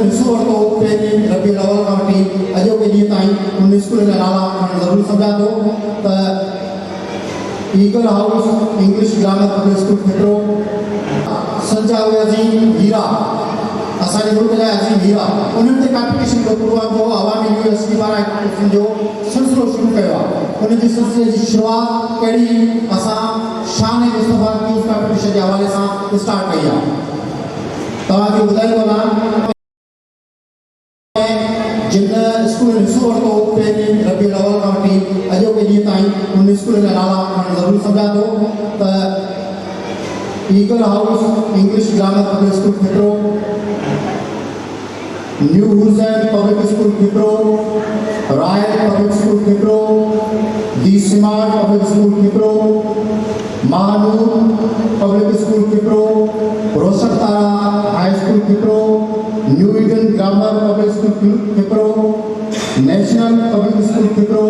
School ॾिसो वरितो पहिरीं रबी अवल खां वठी अॼु के ॾींहं ताईं उन स्कूल जा नाला खणणु ज़रूरु सम्झा थो त eagle house English grammar public school फिटरो, संजा अज़ीम हीरा असांजे मुल्क जा अज़ीम हीरा उन्हनि ते कॉम्पिटिशन प्रोग्राम जो अवामी यूनिवर्सिटी वारा जो सिलसिलो शुरू कयो आहे। उन जे सिलसिले जी शुरूआति कहिड़ी असां शान मुस्तफ़ा क्यूज़ कॉम्पिटिशन जे हवाले सां स्टार्ट कई आहे। तव्हांखे ॿुधाईंदो वञा जिन स्कूल ॾिसो वरितो पहिरीं रबी अवल खां वठी अॼु के ॾींहं ताईं उन स्कूल जा नाला खणणु ज़रूरु सम्झा थो त eagle house English grammar public school फिटरो, न्यू हुसैन पब्लिक स्कूल फिटरो, रायल पब्लिक स्कूल फिटरो, दी स्मार्ट पब्लिक स्कूल फिटरो, महानूर पब्लिक स्कूल फिटरो, रोशन तारा हाई स्कूल फिटरो, new Eden grammar public school फिटरो, नेशनल पब्लिक स्कूल फिटरो,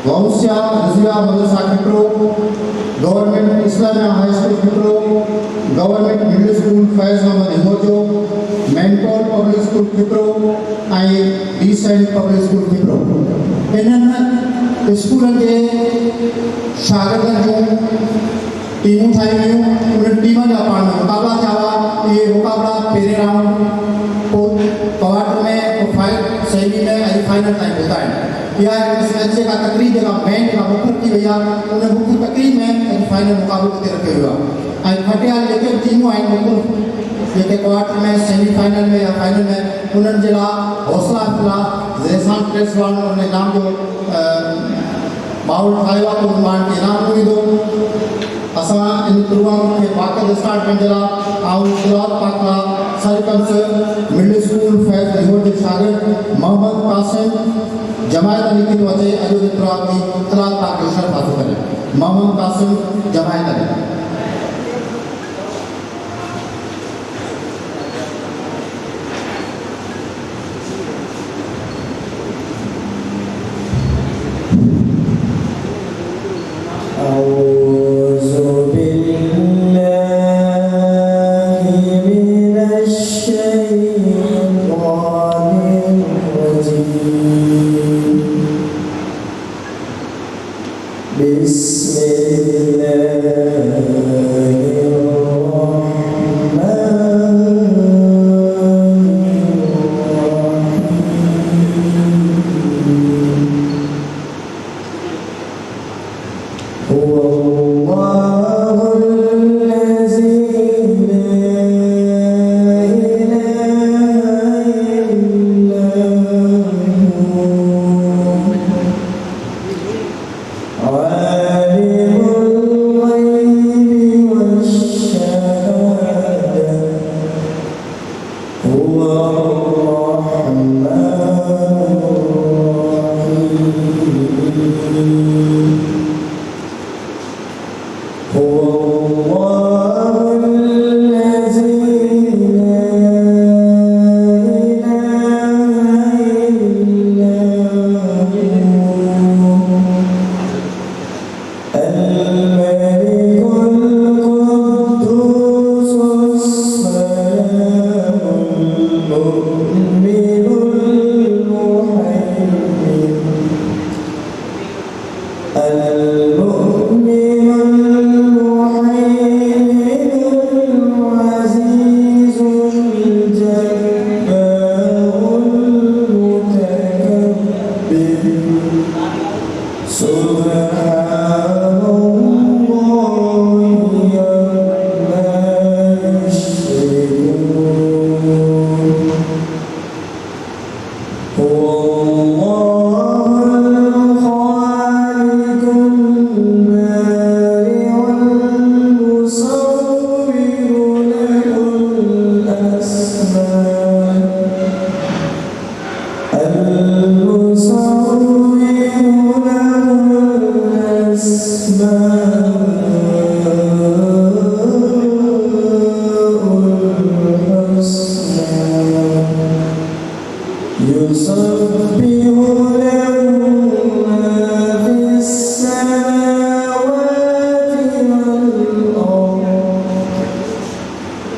गौसिया रजिया मदरसा फिटरो, गवर्नमेंट इस्लामिया हाई स्कूल फिटरो, government middle school Faiz Mohammad हिमोजो, मेंटोल पब्लिक स्कूल फिटरो ऐं डीसेंट पब्लिक स्कूल फिटरो। इन्हनि स्कूलनि जे शागिर्दनि जूं टीमूं ठाही वियूं। उन टीम जा पाण में मुक़ाबला थिया हुआ। इहे मुक़ाबला पहिरें राउंड, पोइ क्वार्टर में, पोइ सेमी में ऐं फाइनल ताईं पहुता आहिनि। इहा मैच जेका तकरीब जेका मेन जेका मुक़ररु थी वई आहे उन मुख्य तकरीब में ऐं फाइनल मुक़ाबलो ते रखियो वियो आहे। ऐं खटियाल जेके टीमूं आहिनि मुख़्तलिफ़ जेके क्वार्टर में, सेमीफाइनल में या फाइनल में, उन्हनि जे लाइ हौसला अफ़ज़ा ज़ेसान प्रेस वारनि उन इनाम जो माहौल ठाहियो आहे त उन ॿारनि खे इनाम मिलंदो। असां इन प्रोग्राम खे बाक़ाइदा स्टार्ट करण जे लाइ आऊं ख़ुदा पाक सरपंच मिडिल स्कूल फैज़ रिवर जे शागिर्द मोहम्मद कासिम जमायत अली खे थो अचे अॼु जे प्रोग्राम जी इतलाह तव्हांखे शर्फ़ हासिल करे। मोहम्मद कासिम जमायत अली।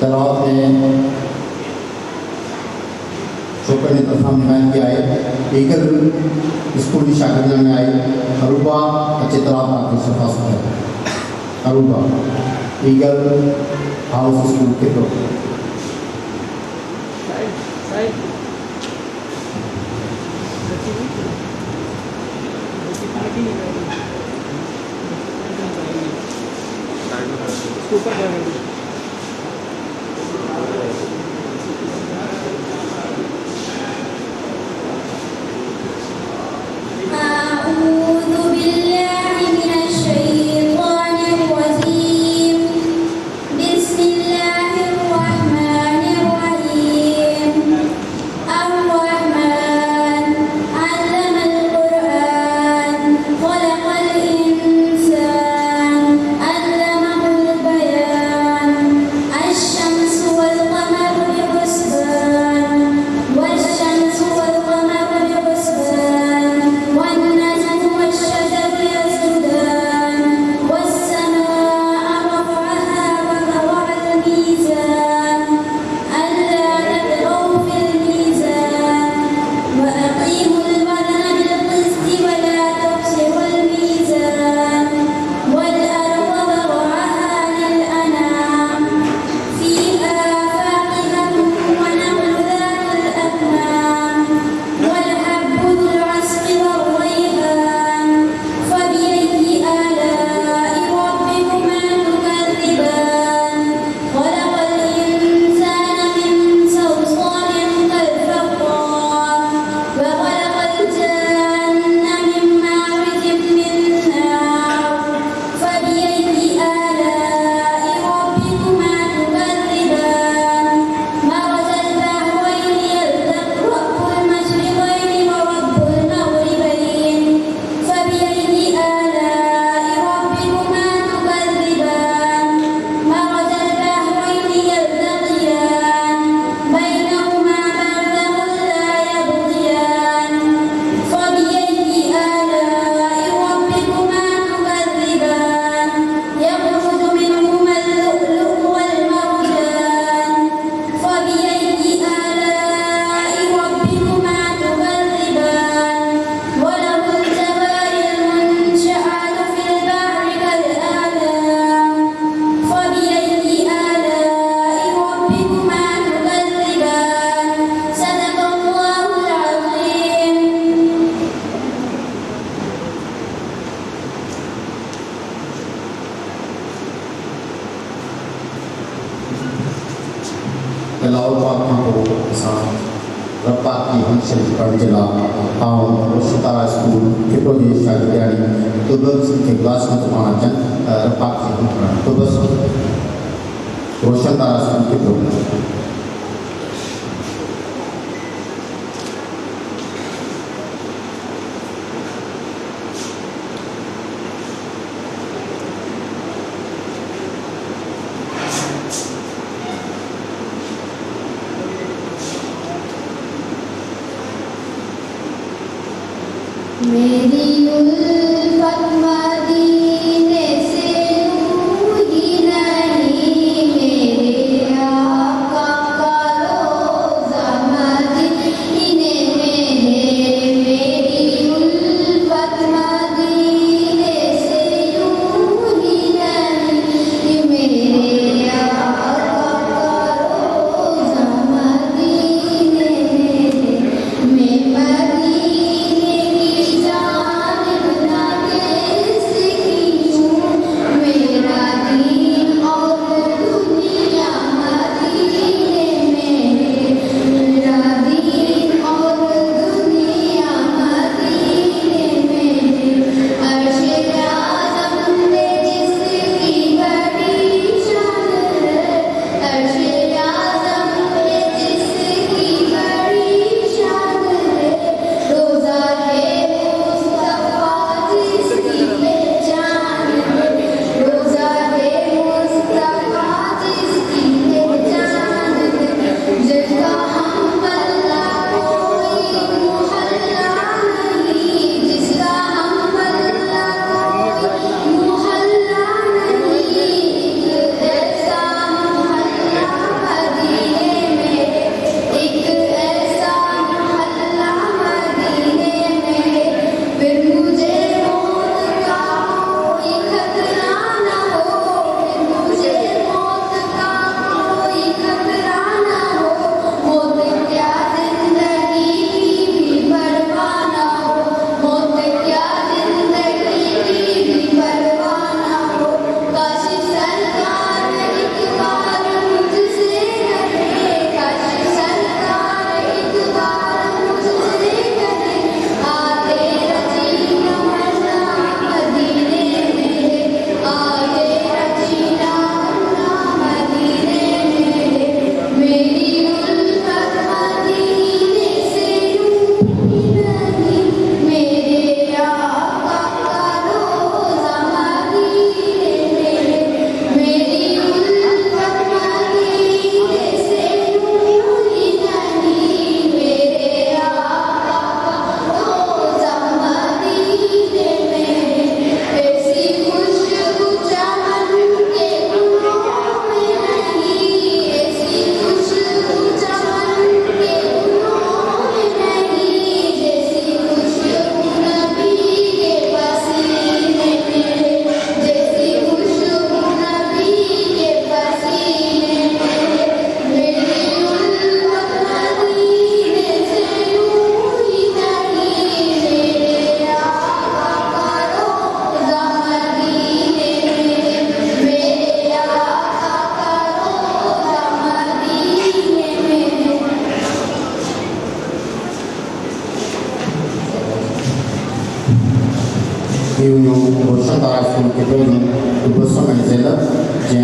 तलाब में छोकर ने तफाम हिमायत की आए ईगल स्कूली शागिर्दा में आए अरूबा अच्छे तलाब आके सफा सुथरा अरूबा ईगल हाउस स्कूल के लोग तलाव पाक को किसान रब्बा की हंसल पढ़ जिला आउं सितारा स्कूल कितो जी शागिर्दानी तो बस के क्लास में तुम्हारा जन रब्बा की हम तो बस रोशन तारा स्कूल कितो मेरी उल्फत मदीने से दूरी नहीं, मेरे आका यूं रोशन तारा स्कूल के प्रोग्राम दुबसों में ज़िला जे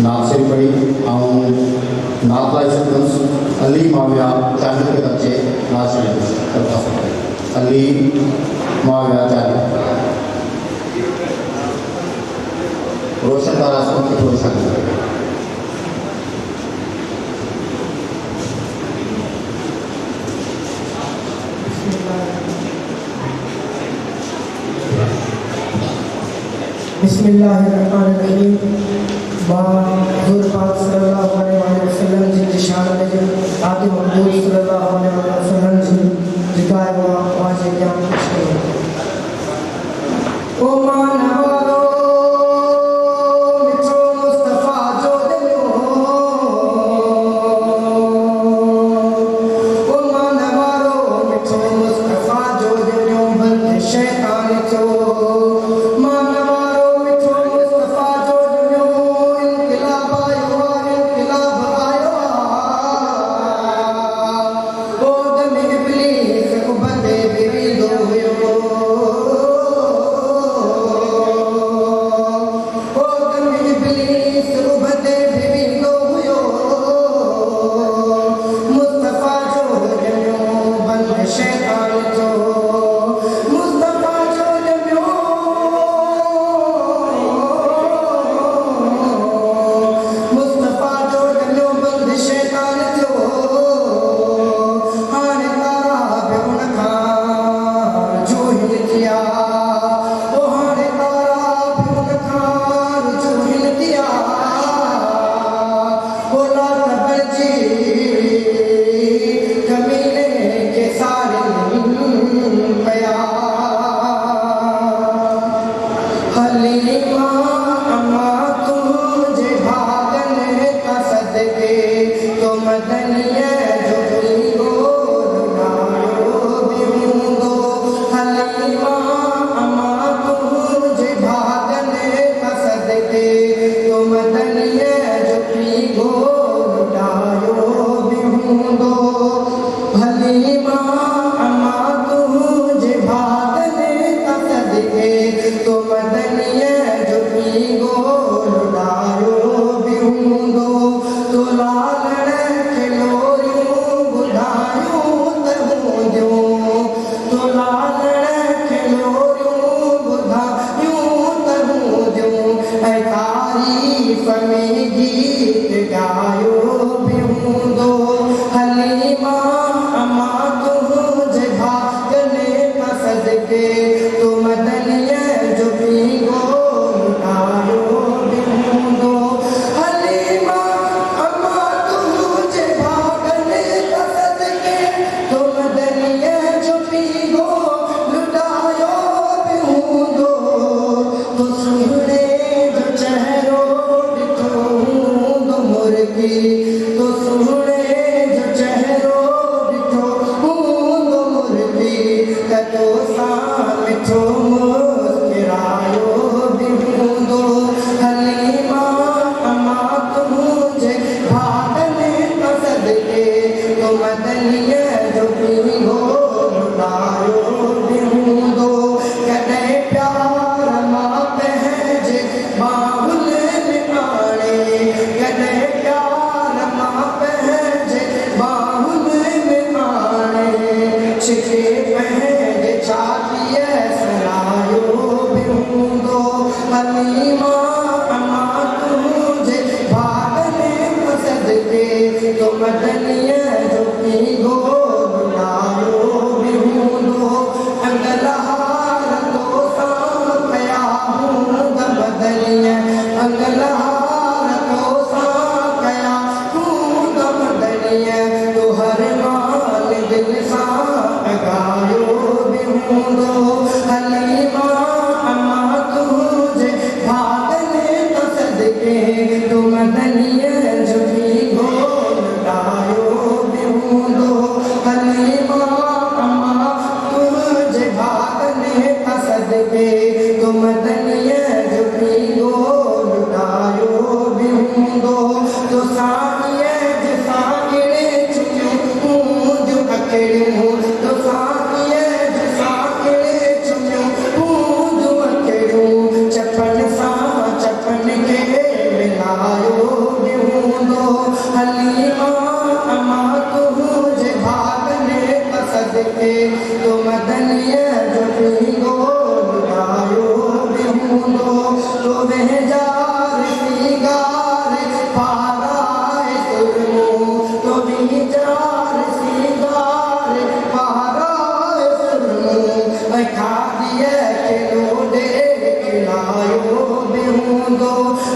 नासिर पड़ी आऊं नातलाई सदस अली माविया चालू के बच्चे नासिर करता सकते अली माविया चालू रोशन तारा स्कूल के रोशन बिस्मिल्लाहिर्रहमानिर्रहीम हुज़ूर पाक सल्लल्लाहु अलैहि वसल्लम जी की शान में जो आदि मक़बूल सल्लल्लाहु अलैहि वसल्लम जी जिकाए हुआ वाजे क्या मुश्किल ओ मानवारो मिठो मुस्तफा जो दिलो ओ मानवारो मिठो मुस्तफा जो दिलो बंद शैतान जो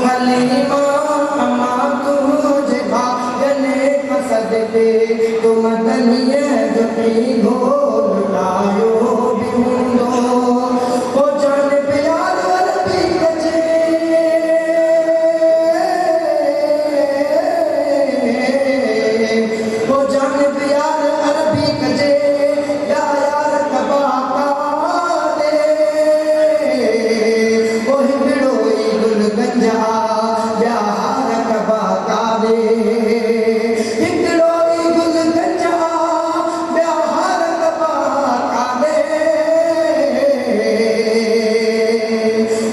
हलीमा अम्मा तुझे भागने कसद पे तुम दनिए जो पी घोल लायो बिहुंदो ओ जान प्यार अरबी कजे ओ जान प्यार अरबी कजे या यार कबा काले ओ हिंगड़ोई गुल गंजा यार कबा काले हिंगड़ोई गुल गंजा यार कबा काले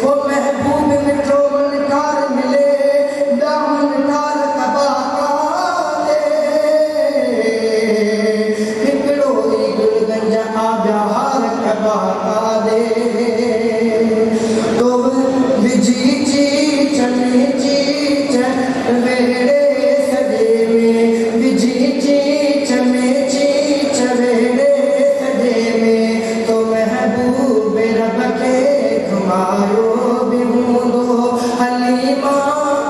ओ महबूब मिठो मनकार मिले दामन कार कबा काले हिंगड़ोई गुल गंजा यार कबा काले तो विजी ची चने ची चवेड़े सजे में विजी ची चने ची चवेड़े सजे में तो महबूब रब के घुमायो बिहुंदो हलीमा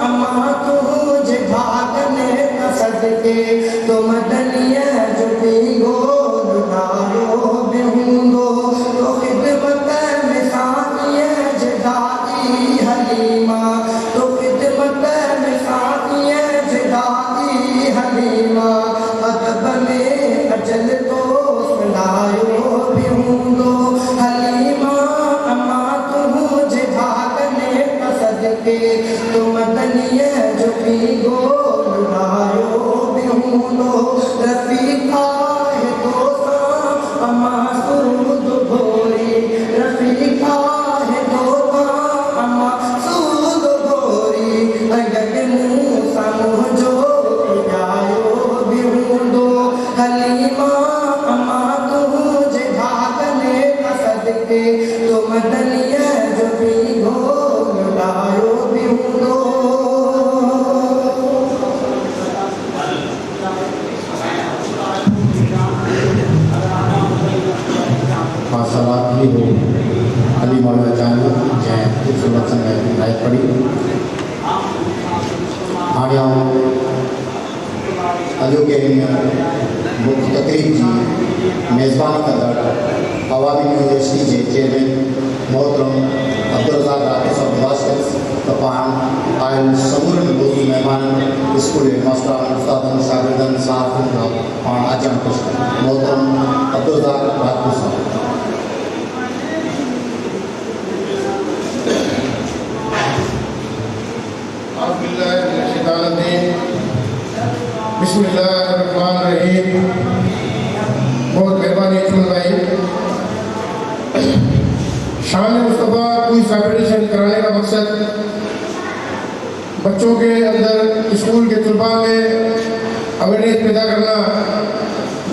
अम्मा तुझे भागने कसद के तो मदनिया जो पी गोल लायो बिहुंदो तो खिदमत में सानिया जदाई हलीमा तो खिदमत में सानिया जदाई हलीमा अदब में अजल तो सुनायो बिहुंदो हलीमा अम्मा तुझे भागने कसद के तो मदनिया जो पी गोल लायो बिहुंदो रफीका है दोसा अम्मा सूद भोरी रफीका है दोसा अम्मा सूद भोरी अगल मूसा मुँह जो जायो बिहुंदो हलीमा अम्मा तुझे भागने कसद के तो मदनिया जो पी घोल लायो बिहुंदो माशाल्लाह भी हो अली मौला जानो जै खूबसूरत संगत की लाइफ पड़ी हाणे अॼो के मुख्य तकरीब जी मेज़बानी कंदड़ अवामी यूनिवर्सिटी के चेयरमैन मोहतरम अब्दुल राकेश साहब वास्कस पाण आयल समूरे मौजूद मेहमान स्कूल हेडमास्टर उस्तादन शागिर्दन साहब पाण अचण खुश मोहतरम अब्दुल राकेश साहब बिस्मिल्लाहिर्रहमानिर्रहीम। बहुत मेहरबानी चुन भाई। शान मुस्तफ़ा कोई फेडरेशन कराने का मकसद बच्चों के अंदर स्कूल के तलबा में अवेयरनेस पैदा करना,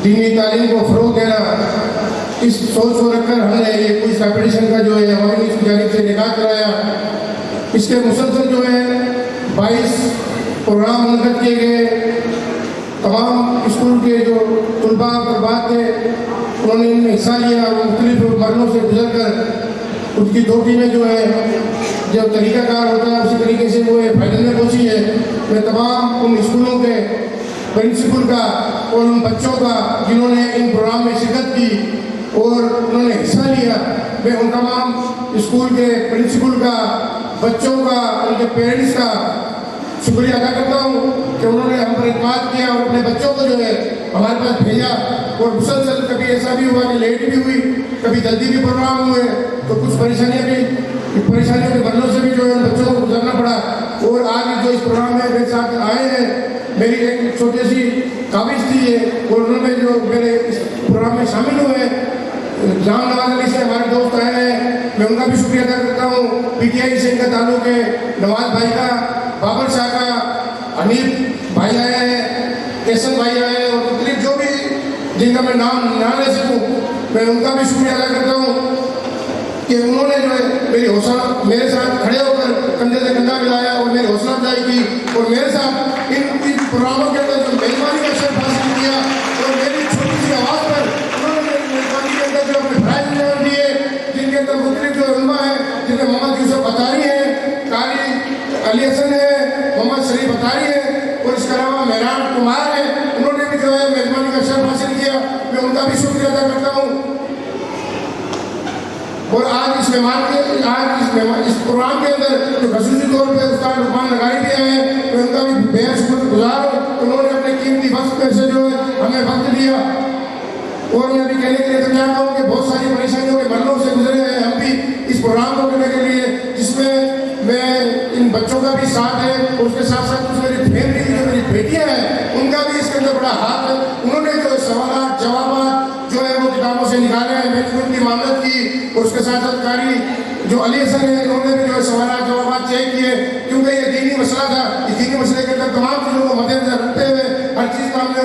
दीनी तालीम को फ़रोग़ देना, इस सोच को रखकर हमने ये कोई फेडरेशन का जो है हमारी जानिब से निकाह कराया। इसके मुसलसल जो है 22 प्रोग्राम मुनक़द किए गए। तमाम स्कूल के जो तलबा तलबात थे उन्होंने इनमें हिस्सा लिया और मुख्तलिफ मरलों से गुजर कर उसकी 2 टीमें जो है जब तरीक़ाकार होता है उसी तरीके से वो फाइनल में पहुँची है। मैं तमाम उन स्कूलों के प्रिंसिपल का और उन बच्चों का जिन्होंने इन प्रोग्राम में शिरकत की और उन्होंने हिस्सा लिया, मैं उन तमाम स्कूल के प्रिंसिपल का, बच्चों का, उनके पेरेंट्स का शुक्रिया अदा करता हूँ कि उन्होंने हम पर इत्मीनान किया और अपने बच्चों को जो है हमारे पास भेजा। और मुसलसल कभी ऐसा भी हुआ कि लेट भी हुई, कभी जल्दी भी प्रोग्राम हुए, तो कुछ परेशानियों के मरलों से भी जो है बच्चों को गुजरना पड़ा। और आज जो इस प्रोग्राम में मेरे साथ आए हैं, मेरी एक छोटी सी काबिज थी है और उन्होंने जो मेरे इस प्रोग्राम में शामिल हुए हैं, जाम नवाज अली से हमारे दोस्त आए हैं, मैं उनका भी शुक्रिया अदा करता हूँ। PTI से इनका ताल्लुक है, नवाज भाई का, बाबर शाह का, अनिल भाई आए हैं, केसन भाई आए हैं और मुख्तलिफ जो भी जिनका मैं नाम ना ले सकूँ, मैं उनका भी शुक्रिया अदा करता हूँ कि उन्होंने जो है मेरी हौसला मेरे साथ खड़े होकर कंधे से कंधा मिलाया और मेरी हौसला अफजाई की और मेरे साथ इन प्रोग्रामों के अंदर जो मेहरबानी का शर्फ हासिल किया और मेरी छोटी सी आवाज़ पर उन्होंने मेरी मेहरबानी के अंदर जो अपने प्राइज दिए, जिनके अंदर मुख्तलिफ जो उलमा है, जिनके मोहम्मद यूसुफ अतारी हैं, कारी अली इस प्रोग्राम के अंदर जो खसूसी तौर पे उस्ताद लुकमान नगारी भी आए हैं, मैं उनका भी बेहद शुक्रगुजार हूँ। उन्होंने अपने कीमती वक्त में से जो है हमें वक्त दिया। और मैं भी कहने के लिए तो चाहता हूँ कि बहुत सारी परेशानियों के मरनों से गुजरे हैं हम भी इस प्रोग्राम को करने के लिए, जिसमें मैं इन बच्चों का भी साथ है और उसके साथ साथ मेरी फैमिली की जो मेरी बेटियाँ हैं उनका भी इसके अंदर बड़ा हाथ है। उन्होंने जो सवाल जवाब जो है वो किताबों से निकाले हैं, मैंने उनकी मामलत की और उसके साथ साथ कारी जो अली हसन है उन्होंने भी जो सवाल जवाब चेक किए, क्योंकि ये दीनी मसला था। इस दीनी मसले के अंदर तमाम चीज़ों को मद्देनजर रखते हुए हर चीज़ का हमने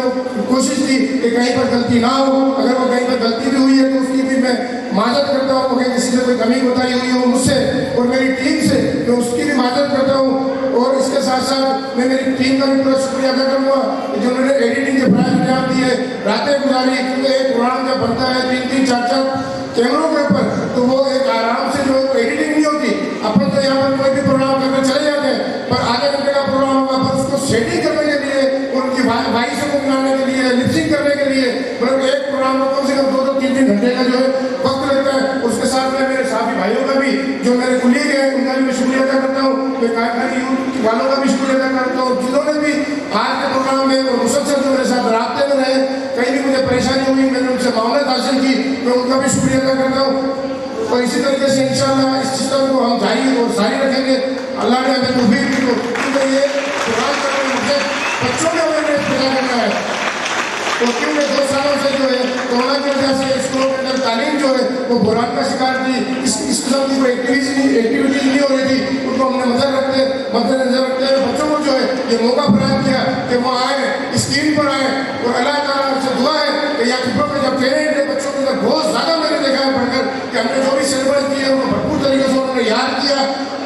कोशिश की कि कहीं पर गलती ना हो। अगर वो कहीं पर गलती भी हुई है तो उसकी भी मैं माजत करता हूँ कि किसी से कोई कमी कोताही हुई हो मुझसे और मेरी टीम से, मैं उसकी भी माजत करता हूँ। और इसके साथ साथ मैं मेरी टीम का भी पूरा शुक्रिया अदा करूँगा जिन्होंने एडिटिंग के प्राइस इंतजाम दिए, रातें गुजारी, क्योंकि एक प्रोग्राम जब बनता है 3-3, 4-4 कैमरों के ऊपर तो वो एक आराम से जो एडिटिंग नहीं होती। अपन तो यहाँ पर कोई भी प्रोग्राम करके चले जाते हैं, पर आधे घंटे का प्रोग्राम होगा, पर उसको सेटिंग करने के लिए, उनकी वॉइस को बनाने के लिए, लिपसिंग करने के लिए मतलब एक प्रोग्राम को कम से कम 2-3 घंटे का जो है वक्त लगता है। उसके साथ में मेरे साथी भाइयों का भी, जो मेरे कुलीग हैं उनका भी मैं शुक्रिया अदा करता हूँ, मैं कारखानी यूथ वालों का भी शुक्रिया अदा करता हूँ जिन्होंने भी आज के प्रोग्राम में और मुसलसल जो मेरे साथ रास्ते में रहे। कहीं भी मुझे परेशानी हुई, मैंने उनसे मामला हासिल की, मैं उनका भी शुक्रिया अदा करता हूँ। और इसी तरीके से इंशाअल्लाह इस सिस्टम को हम जारी और जारी रखेंगे। अल्लाह ने हमें तौफीक दी तो क्योंकि ये प्रोग्राम करने में मुझे बच्चों में अवेयरनेस पैदा करना है। तो क्योंकि 2 सालों से जो है कोरोना की वजह से स्कूलों के अंदर तालीम जो है वो बुरान का शिकार थी, इस किस्म की कोई एक्टिविटीज नहीं हो रही थी, उनको हमने मद्देनजर रखते हुए बच्चों को जो है ये मौका प्रदान किया कि वो आए, स्क्रीन पर आए। और अल्लाह ताला से दुआ है कि यहाँ खिब्रों में जब पेरेंट ने बच्चों के अंदर बहुत ज़्यादा मैंने देखा है पढ़कर कि हमने जो भी सिलेबस किए उनको भरपूर तरीके से उन्होंने याद किया,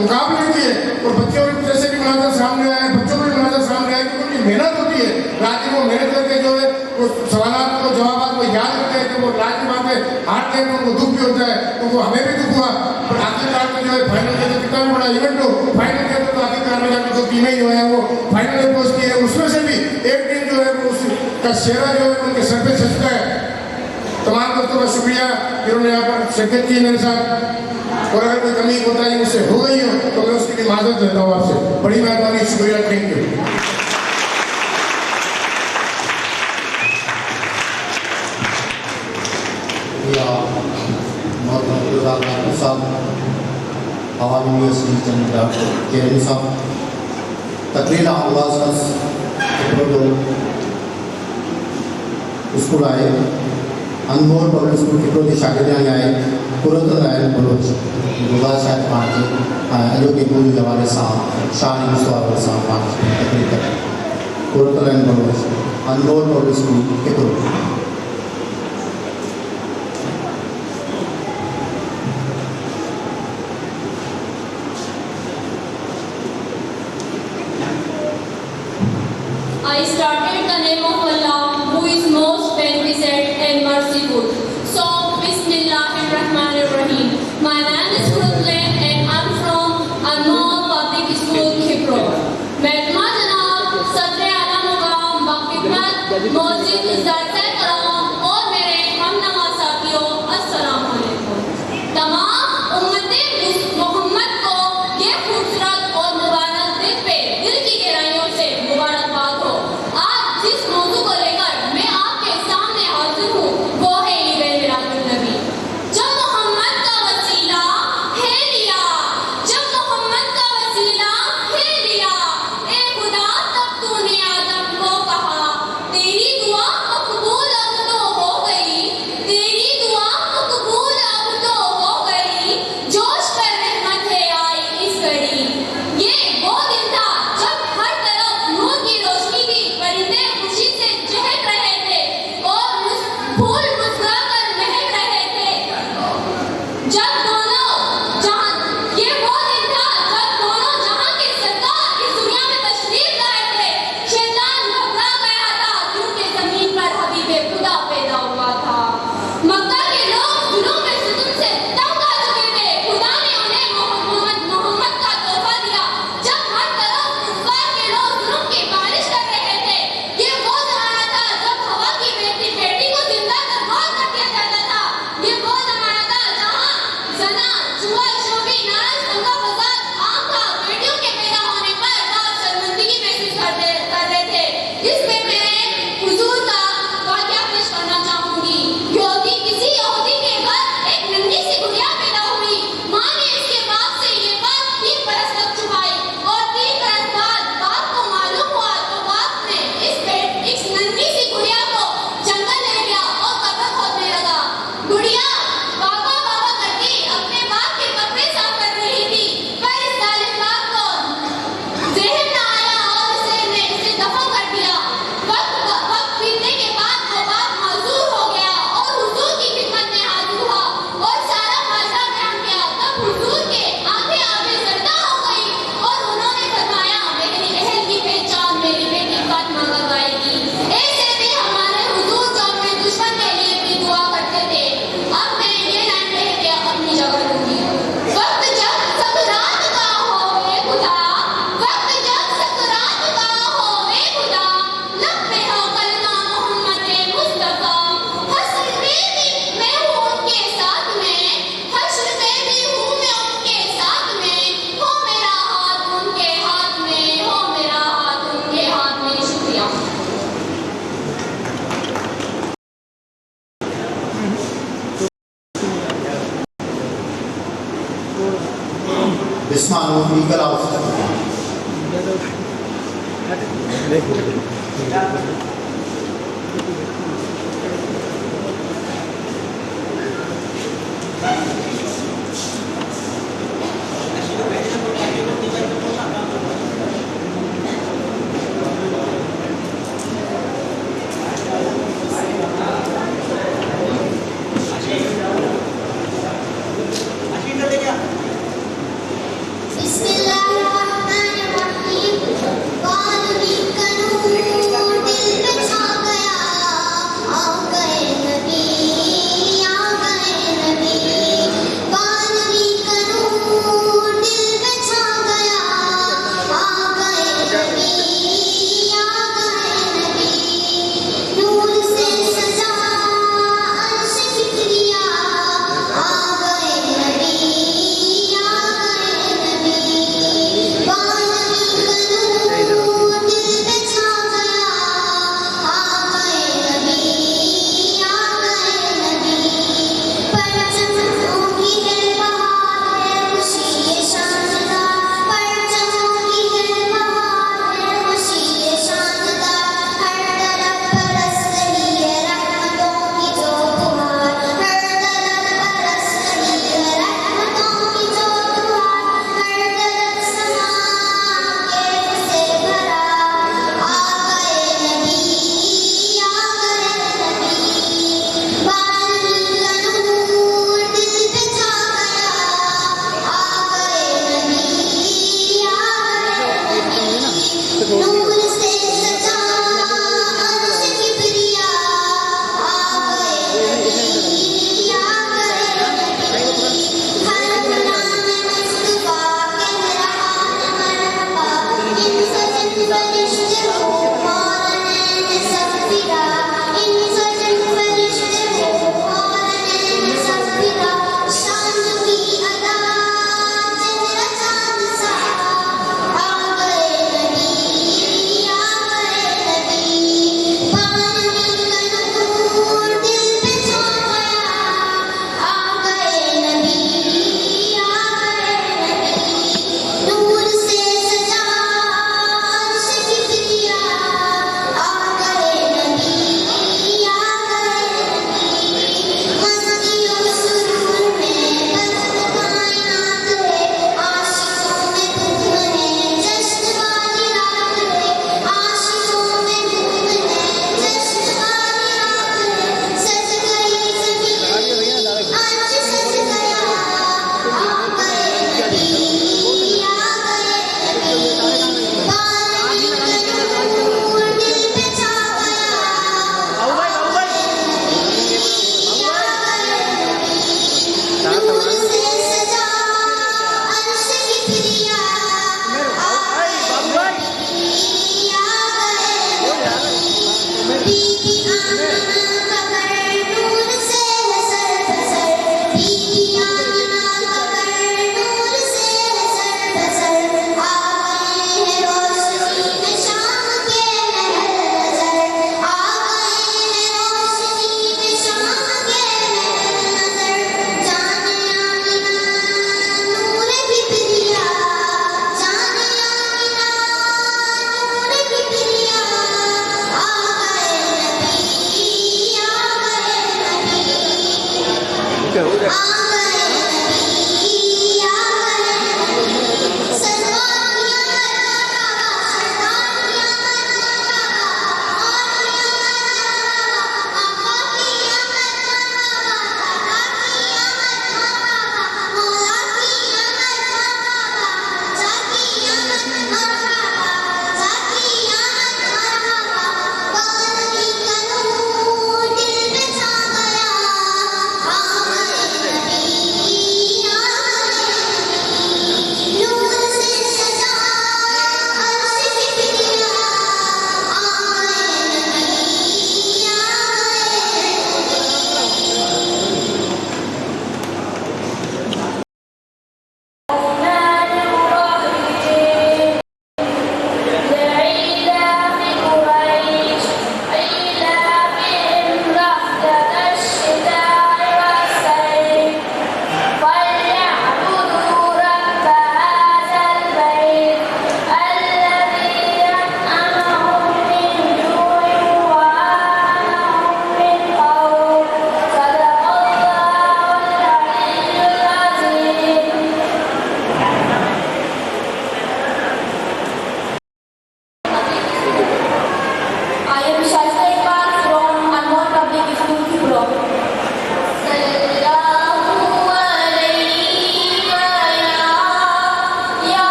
मुकाबले किए और बच्चों की जैसे भी मनाजर सामने आए, बच्चों को भी मनाजर सामने आए, क्योंकि उनकी मेहनत होती है। रात को मेहनत करके जो है वो सवाल को जवाब को याद रखते हैं, तो वो रात की बात है हारते हैं तो उनको दुख भी होता है, तो वो हमें भी दुख हुआ। पर आखिरकार में जो है फाइनल के अंदर कितना भी बड़ा इवेंट हो, फाइनल के अंदर तो आखिरकार में जाकर 2 टीमें जो है वो फाइनल में पहुँचती है, उसमें से भी एक टीम जो है वो उसका सेहरा जो है उनके सर पे सजता है। तमाम दोस्तों का शुक्रिया जिन्होंने यहाँ पर शिरकत की मेरे साथ। और अगर कोई कमी कोताही मुझसे हो गई हो तो मैं उसकी भी माजरत देता हूँ आपसे। बड़ी मेहरबानी, शुक्रिया, thank you. Awami university Chandra केरन साहब तकरीर आवाज स्कूल आए, अनमोल पब्लिक स्कूल के प्रोति शागिर्दान आए, पुरंदर आए बलोच गुगा शायद पार्टी अयोग्य बोली जवाले साहब शाह मुस्तफा साहब पार्टी तकरीर कर पुरंदर आए बलोच अनमोल पब्लिक स्कूल के प्रोति। I started the name of Allah, who is most beneficent and merciful. So, Bismillahirrahmanirrahim. My name is Kurutlen and I'm from Anmol Public School, Khipro. Medma Janab, Sadre Ala Muqam, Baqibmat, Mawjid Izzat Karam और मेरे हमनवा साथियों, अस्सलाम वालेकुम। तमाम उम्मते मोहम्मद को ये खूबसूरत और मुबारक दिन पे दिल की गहराइयों से मुबारकबाद हो। आज जिस मौजू को लेकर मैं आपके सामने हाजिर हूँ वो है बिस्मान लीगल ऑफिसर। बिस्मिल्लाहिर्रहमानिर्रहीम। कानूनी कानून दिल पे छा गया, आ गए नबी, आ गए नबी।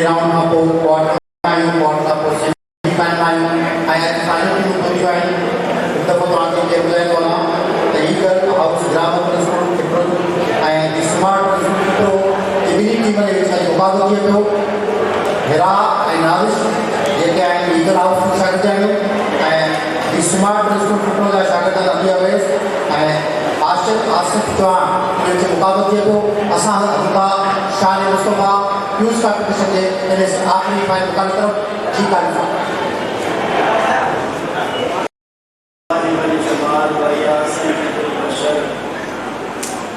राउंड खां पोइ क्वार्टर आहियूं, क्वार्टर खां पोइ सेमीफाइनल आहियूं ऐं अॼु फाइनल टीमूं पहुचियूं आहिनि। हिकु दफ़ो तव्हांखे ॿुधाईंदो वञा त हीअ हाउस ग्रामर स्कूल खिटरो ऐं स्मार्ट स्कूल खिटरो ॿिन्ही टीम जे विच में मुक़ाबिलो थिए पियो। हिरा ऐं नाविश जेके आहिनि लीगल हाउस जा शागिर्द आहिनि ऐं स्मार्ट स्कूल खिटरो जा शागिर्द रबिया अवैस ऐं आसिफ चौहान इन्हनि जो मुक़ाबिलो थिए पियो। असां हलंदा शान मुस्तफ़ा यूज़ कॉम्पिटिशन जे इन आख़िरी फाइनल मुक़ाबिले तरफ़ ठीकु आहे।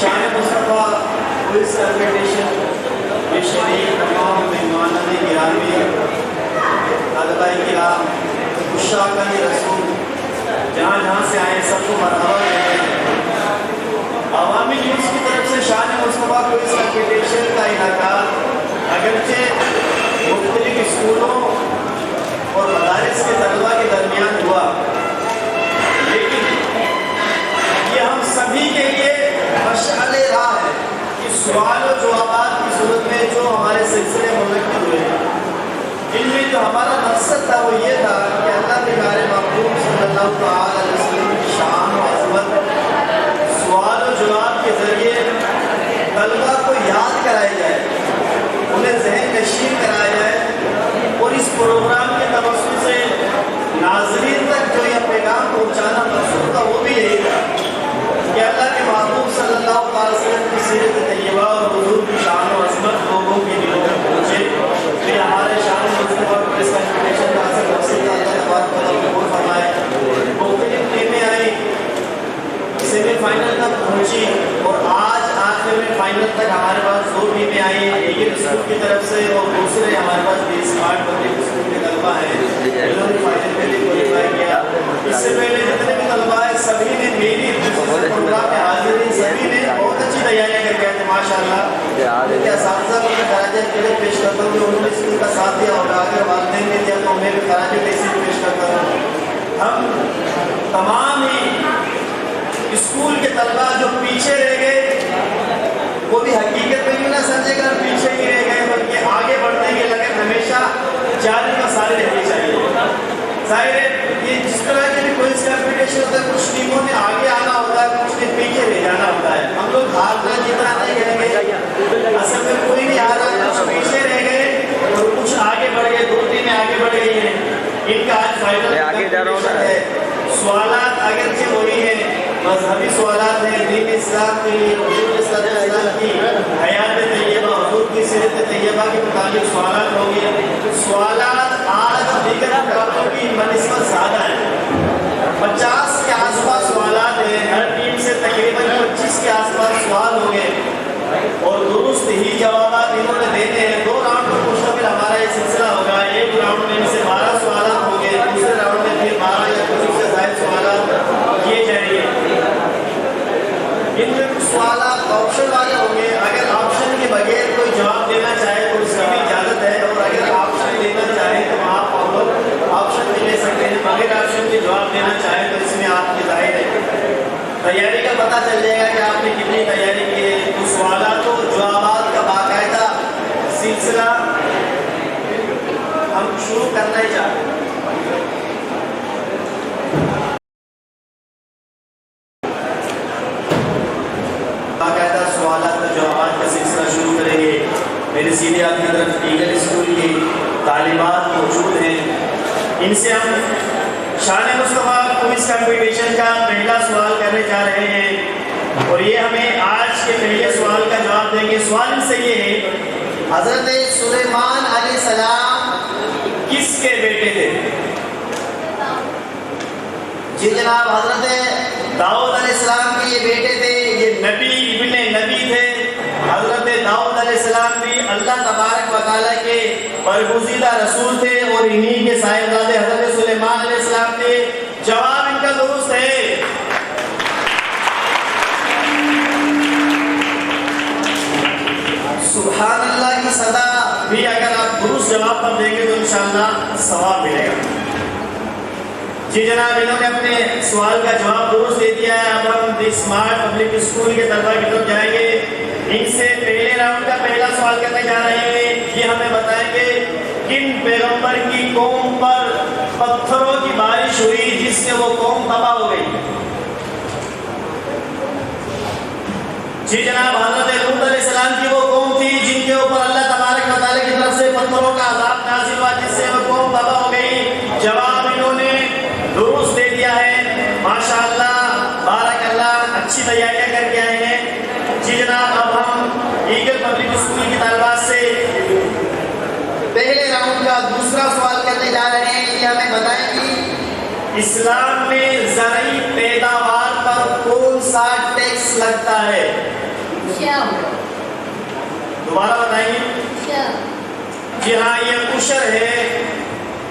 शान मुस्तफ़ा क्विज़ कॉम्पिटिशन में शरीक तमाम मेहमानान गिरामी तलबाए किराम उशाक़ान रसूल जहाँ जहाँ से आए सबको मरहबा कहते हैं। अवामी न्यूज़ की तरफ से शान मुस्तफ़ा क्विज़ कॉम्पिटिशन का इनेकाद अगरचे मुख्तलिफ स्कूलों और मदारिस के तलबा के दरमियान हुआ, लेकिन ये हम सभी के लिए मशअले राह है कि सवाल और जवाबात की सूरत में जो हमारे सिलसिले मुनक्किद हुए इनमें जो हमारा मकसद था वो ये था कि अल्लाह के प्यारे महबूब सल्लल्लाहु अलैहि वसल्लम की शान और अज़मत सवाल और जवाब के ज़रिए तलबा को याद कराया जाए, उन्हें ज़हन नशीन कराया जाए और इस प्रोग्राम के तवस्सुल से नाज़रीन तक जो यह पैगाम पहुँचाना मकसूद था वो भी यही था कि अल्लाह के महबूब सल्लल्लाहु अलैहि वसल्लम की सीरत तैयबा और हुजूर की शान और अज़मत लोगों के दिलों में पहुँचे। फिर हमारे शान मुस्तफ़ा प्रेस कॉम्पिटिशन का असर वसीला अल्लाह तबारक व तआला कबूल फरमाए। मुख्तलिफ टीमें आई, सेमीफाइनल तक पहुँची और आज आखिर में फाइनल तक हमारे पास 2 टीमें आई, एक स्कूल की तरफ से और दूसरे हमारे पास भी स्मार्ट पब्लिक स्कूल के तलबा हैं, इन्होंने फाइनल के लिए क्वालिफाई किया। इससे पहले जितने भी तलबा है सभी ने मेरी प्रोग्राम में हाजिर हुई, सभी ने बहुत अच्छी तैयारियां करके आए थे माशाल्लाह। उनके असातिज़ा को मैं खराज तहसील पेश करता हूँ, उन्होंने स्कूल का साथ दिया और अगर वालिदैन ने दिया तो उन्हें भी खराज तहसील पेश करता हूँ। हम तमाम ही स्कूल के तलबा जो पीछे रह गए वो भी हकीकत में यूँ ना समझेगा पीछे ही रह गए, बल्कि आगे बढ़ने की लगन हमेशा जारी में सारे रहनी चाहिए। जाहिर है ये जिस तरह के भी क्विज़ कॉम्पिटिशन होता है, कुछ टीमों ने आगे आना होता है, कुछ ने पीछे रह जाना होता है। हम लोग हारना जीतना नहीं करेंगे, असल में कोई नहीं हारा, कुछ पीछे रह गए और कुछ आगे बढ़ गए, 2 टीमें आगे बढ़ गई हैं। इनका आज फाइनल कॉम्पिटिशन है। सवालात अगरचे वही है, मजहबी सवालात हैं, दीन इस्लाम की, हुजूर इस्लाम की हयात तैयबा, हुजूर की सीरत तैयबा के मुताबिक सवालात होंगे। सवालात आज दीगर मुकाबलों की बनिस्बत ज़्यादा है, 50 के आसपास सवालात हैं, हर टीम से तकरीबन 25 के आसपास सवाल होंगे और दुरुस्त ही जवाब इन्होंने देने हैं। 2 राउंड पर मुश्तमिल हमारा ये सिलसिला होगा। एक राउंड में इनसे 12 सवाल होंगे, दूसरे राउंड में फिर 12 या कुछ उससे ज़ायद सवाल किए जाएंगे। इनमें कुछ सवाल ऑप्शन वाले होंगे, अगर ऑप्शन के बगैर कोई जवाब देना चाहे तो उसकी भी इजाज़त है, और अगर ऑप्शन देना चाहे तो आप ऑप्शन भी ले सकते हैं। बगैर ऑप्शन के जवाब देना चाहे तो इसमें आपकी जाहिर है तैयारी का पता चल जाएगा कि आपने कितनी तैयारी की है। तो सवालात और जवाबात का बाकायदा सिलसिला हम शुरू करना ही चाहते हैं। बाकायदा सवालात और जवाबात का सिलसिला शुरू करेंगे। मेरे सीधे आपकी तरफ ईगल स्कूल की तालिबात मौजूद हैं, इनसे हम शान मुस्तफ़ा क्विज़ कॉम्पिटिशन का पहला सवाल करने जा रहे हैं और ये हमें आज के पहले सवाल का जवाब देंगे। सवाल इनसे ये है, हज़रत सुलेमान अलैहिस्सलाम किसके बेटे थे? जी जनाब, हजरत दाऊद अलैहिस्सलाम के ये बेटे थे, ये नबी इब्ने नबी थे। हजरत दाऊद अलैहिस्सलाम भी अल्लाह तबारक व तआला के बरगुज़ीदा रसूल थे और इन्हीं के साहिबजादे हजरत सुलेमान अलैहिस्सलाम थे। जवाब इनका दुरुस्त है। सुभान अल्लाह की सदा भी अगर आप दुरुस्त जवाब पर देंगे तो इंशाअल्लाह सवाब मिलेगा। जी जनाब, इन्होंने अपने सवाल का जवाब दुरुस्त दे दिया है। अब हम द स्मार्ट पब्लिक स्कूल के तलबा की तरफ जाएंगे। इनसे पहले राउंड का पहला सवाल करने जा रहे हैं। ये हमें बताएंगे किन पैगंबर की कौम पर पत्थरों की बारिश हुई जिससे वो कौम तबाह हो गई। जी जनाब, हजरत लूत अलैहिस्सलाम की वो कौम थी जिनके ऊपर अल्लाह तबारक व तआला की तरफ से पत्थरों का अज़ाब नाज़िल हुआ जिससे वो कौम तबाह हो गई। जवाब इन्होंने दुरुस्त दे दिया है। माशाअल्लाह, बारकल्लाह, अच्छी तैयारियां करके आए हैं। जी जनाब, अब हम ईगल पब्लिक स्कूल की तलबा से पहले राउंड का दूसरा सवाल करने जा रहे हैं। ये हमें बताएं कि इस्लाम में ज़रई पैदावार पर कौन सा टैक्स लगता है? दोबारा बताएंगे। जी हाँ, ये उशर है।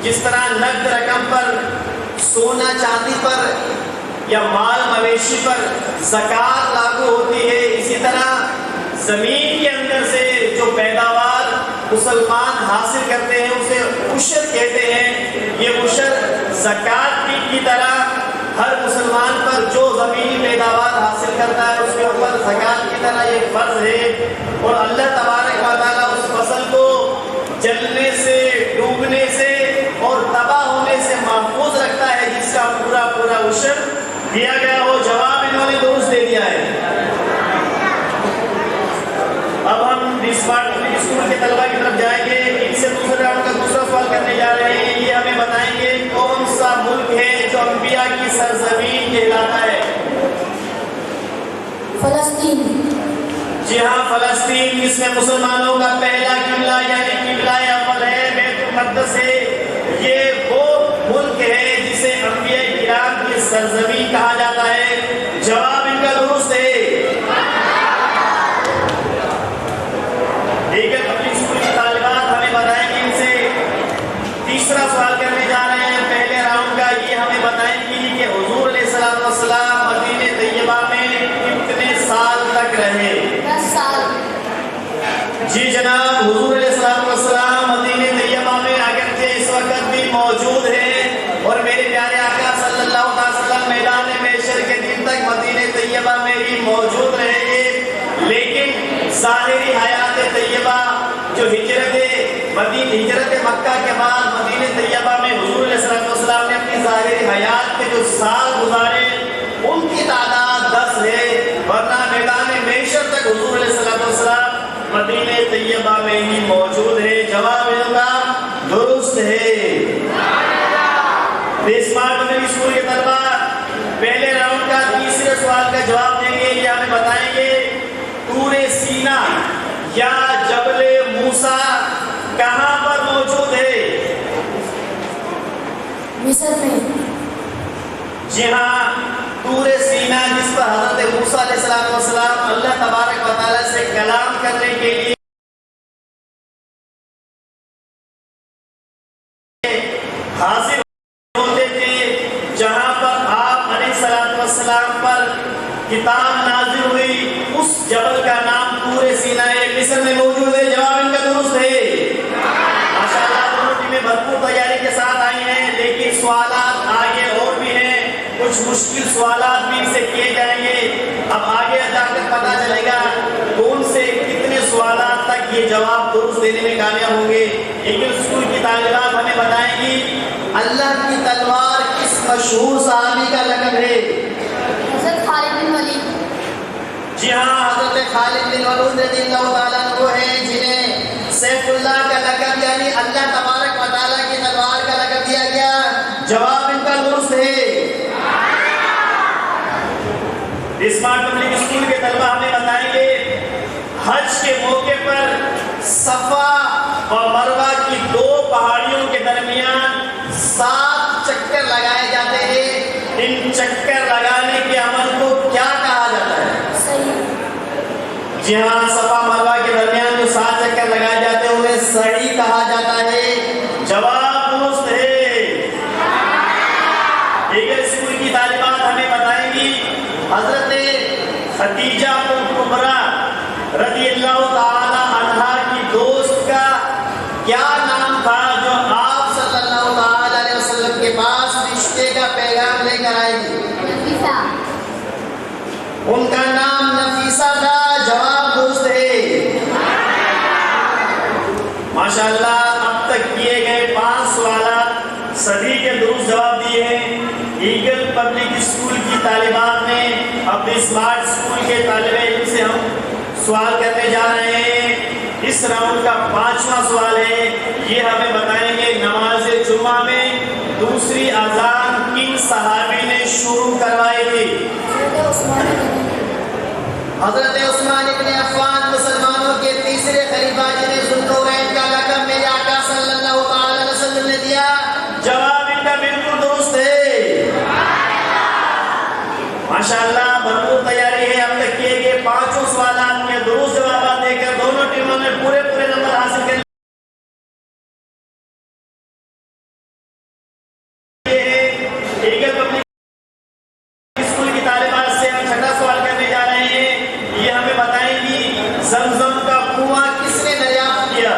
जिस तरह नकद रकम पर, सोना चांदी पर या माल मवेशी पर ज़कात लागू होती है, इसी तरह जमीन के अंदर से जो पैदावार मुसलमान हासिल करते हैं उसे उशर कहते हैं। ये उशर ज़कात की तरह हर मुसलमान पर जो ज़मीनी पैदावार हासिल करता है उसके ऊपर ज़कात की तरह ये फर्ज है। और अल्लाह तबारक व तआला उस फसल को जलने से, डूबने से और तबाह होने से महफूज रखता है जिसका पूरा पूरा उशर दिया गया हो। जवाब इन्होंने दुरुस्त दे दिया है। अब हम स्मार्ट पब्लिक स्कूल के तलबा की तरफ जाएंगे। इनसे दूसरे राउंड का दूसरा सवाल करने जा रहे हैं। ये हमें बताएंगे कौन सा मुल्क है जो अंबिया की सरजमीन कहलाता है? फलस्तीन। जी हाँ, फलस्तीन, जिसमें मुसलमानों का पहला किबला यानी किबला अव्वल है, बैतुल मक़दस है। ये वो मुल्क है जिसे अंबिया किराम की सरजमीन कहा जाता है। जवाब इनका दुरुस्त है। एक पब्लिक स्कूल की तालिबात हमें बताएंगे। इनसे तीसरा सवाल करने जा रहे हैं पहले राउंड का। ये हमें बताएंगी कि हुजूर अलैहिस्सलाम वस्सलाम मदीने तैयबा में कितने साल तक रहे? 10 साल। जी जनाब, हुजूर अलैहिस्सलाम वस्सलाम मदीने तैयबा में अगरचे इस वक्त भी मौजूद हैं और मेरे प्यारे आका सल्लल्लाहु अलैहि वसल्लम मैदान महशर के दिन तक मदीने तैयबा में ही मौजूद रहेंगे। लेकिन ज़ाहिरी हयात तैयबा जो हिजरत मक्का के बाद मदीने तैयबा में हुजूर अलैहिस्सलाम वस्सलाम ने अपनी ज़ाहिरी हयात के जो साल गुजारे उनकी तादाद 10 है, वरना मैदान महशर तक हुजूर अलैहिस्सलाम वस्सलाम मदीने तैयबा में ही मौजूद है। जवाब इनका दुरुस्त है। स्मार्ट पब्लिक स्कूल के तलबा पहले राउंड का तीसरे सवाल का जवाब देंगे। ये हमें बताएंगे तूरे सीना या जबले मूसा कहां पर मौजूद है? मिस्र में। जी हाँ, तूरे सीना जिस पर हजरत मूसा अलैहिस्सलाम अल्लाह तबारक व तआला से कलाम करने के लिए हाजिर होते थे, जहां पर आप अलैहिस्सलाम पर किताब नाज़िल हुई, उस जबल का नाम तूरे सीना है, मिस्र में मौजूद है। जवाब इनका दुरुस्त है। माशाअल्लाह, दोनों टीमें भरपूर तैयारी के साथ आई हैं, लेकिन सवालात आगे और भी हैं। कुछ मुश्किल सवालात भी इनसे किए जाएंगे। अब आगे जाकर पता चलेगा कौन से कितने सवालात तक ये जवाब दुरुस्त देने में कामयाब होंगे। ईगल स्कूल की तालिबात हमें बताएंगी अल्लाह की तलवार किस मशहूर सहाबी का लक़ब है? हज़रत खालिद बिन वलीद। जी हाँ, हजरत खालिद बिन वलीद रज़ियल्लाहु ताला अन्हु हैं जिन्हें सैफुल्लाह का लक़ब यानी अल्लाह तबारक व तआला की तलवार का लक़ब दिया गया। जवाब इनका दुरुस्त है। स्मार्ट पब्लिक स्कूल के तलबा हमें बताएंगे हज के मौके पर सफा और मरवा की 2 पहाड़ियों के दरमियान 7 चक्कर लगाए जाते हैं। इन चक्कर लगाने के अमल को क्या कहा जाता है? जी हाँ, सफा मरवा के दरमियान जो 7 चक्कर लगाए जाते हैं उन्हें सही कहा जाता है। जवाब दुरुस्त है। ईगल स्कूल की तालिबात हमें बताएंगी हजरत खदीजा कुबरा रज़ियल्लाहु ताला अन्हा की दोस्त का क्या नाम था जो आप सल्लल्लाहु ताला अलैहि वसल्लम के पास रिश्ते का पैगाम लेकर आई थी? नफीसा। उनका नाम नफीसा था। जवाब दुरुस्त है। माशाअल्लाह, अब तक किए गए 5 सवाल सभी के दुरुस्त जवाब दिए हैं। ईगल पब्लिक स्कूल की तालिबात में अपने स्मार्ट स्कूल के तालिब इल्म से हम सवाल करने जा रहे हैं। इस राउंड का 5वां सवाल है। ये हमें बताएंगे नमाज जुम्मा में दूसरी अजान किन सहाबी ने शुरू करवाई थी? हजरत उस्मान इब्न अफ़्फ़ान, मुसलमानों के तीसरे खलीफा जिन्हें ज़ुल्क़रनैन का लक़ब मेरे आका सल्लल्लाहु अलैहि वसल्लम ने दिया। जवाब इनका बिल्कुल दुरुस्त है। माशाअल्लाह, भरपूर तैयारी है। अब तक किए गए 5 सवालात में दुरुस्त जवाब देकर दोनों टीमों ने पूरे नंबर हासिल कर लिए। ईगल पब्लिक स्कूल की तालिबात से हम 6वां सवाल करने जा रहे हैं। ये हमें बताएंगी ज़मज़म का कुआं किसने दरियाफ्त किया?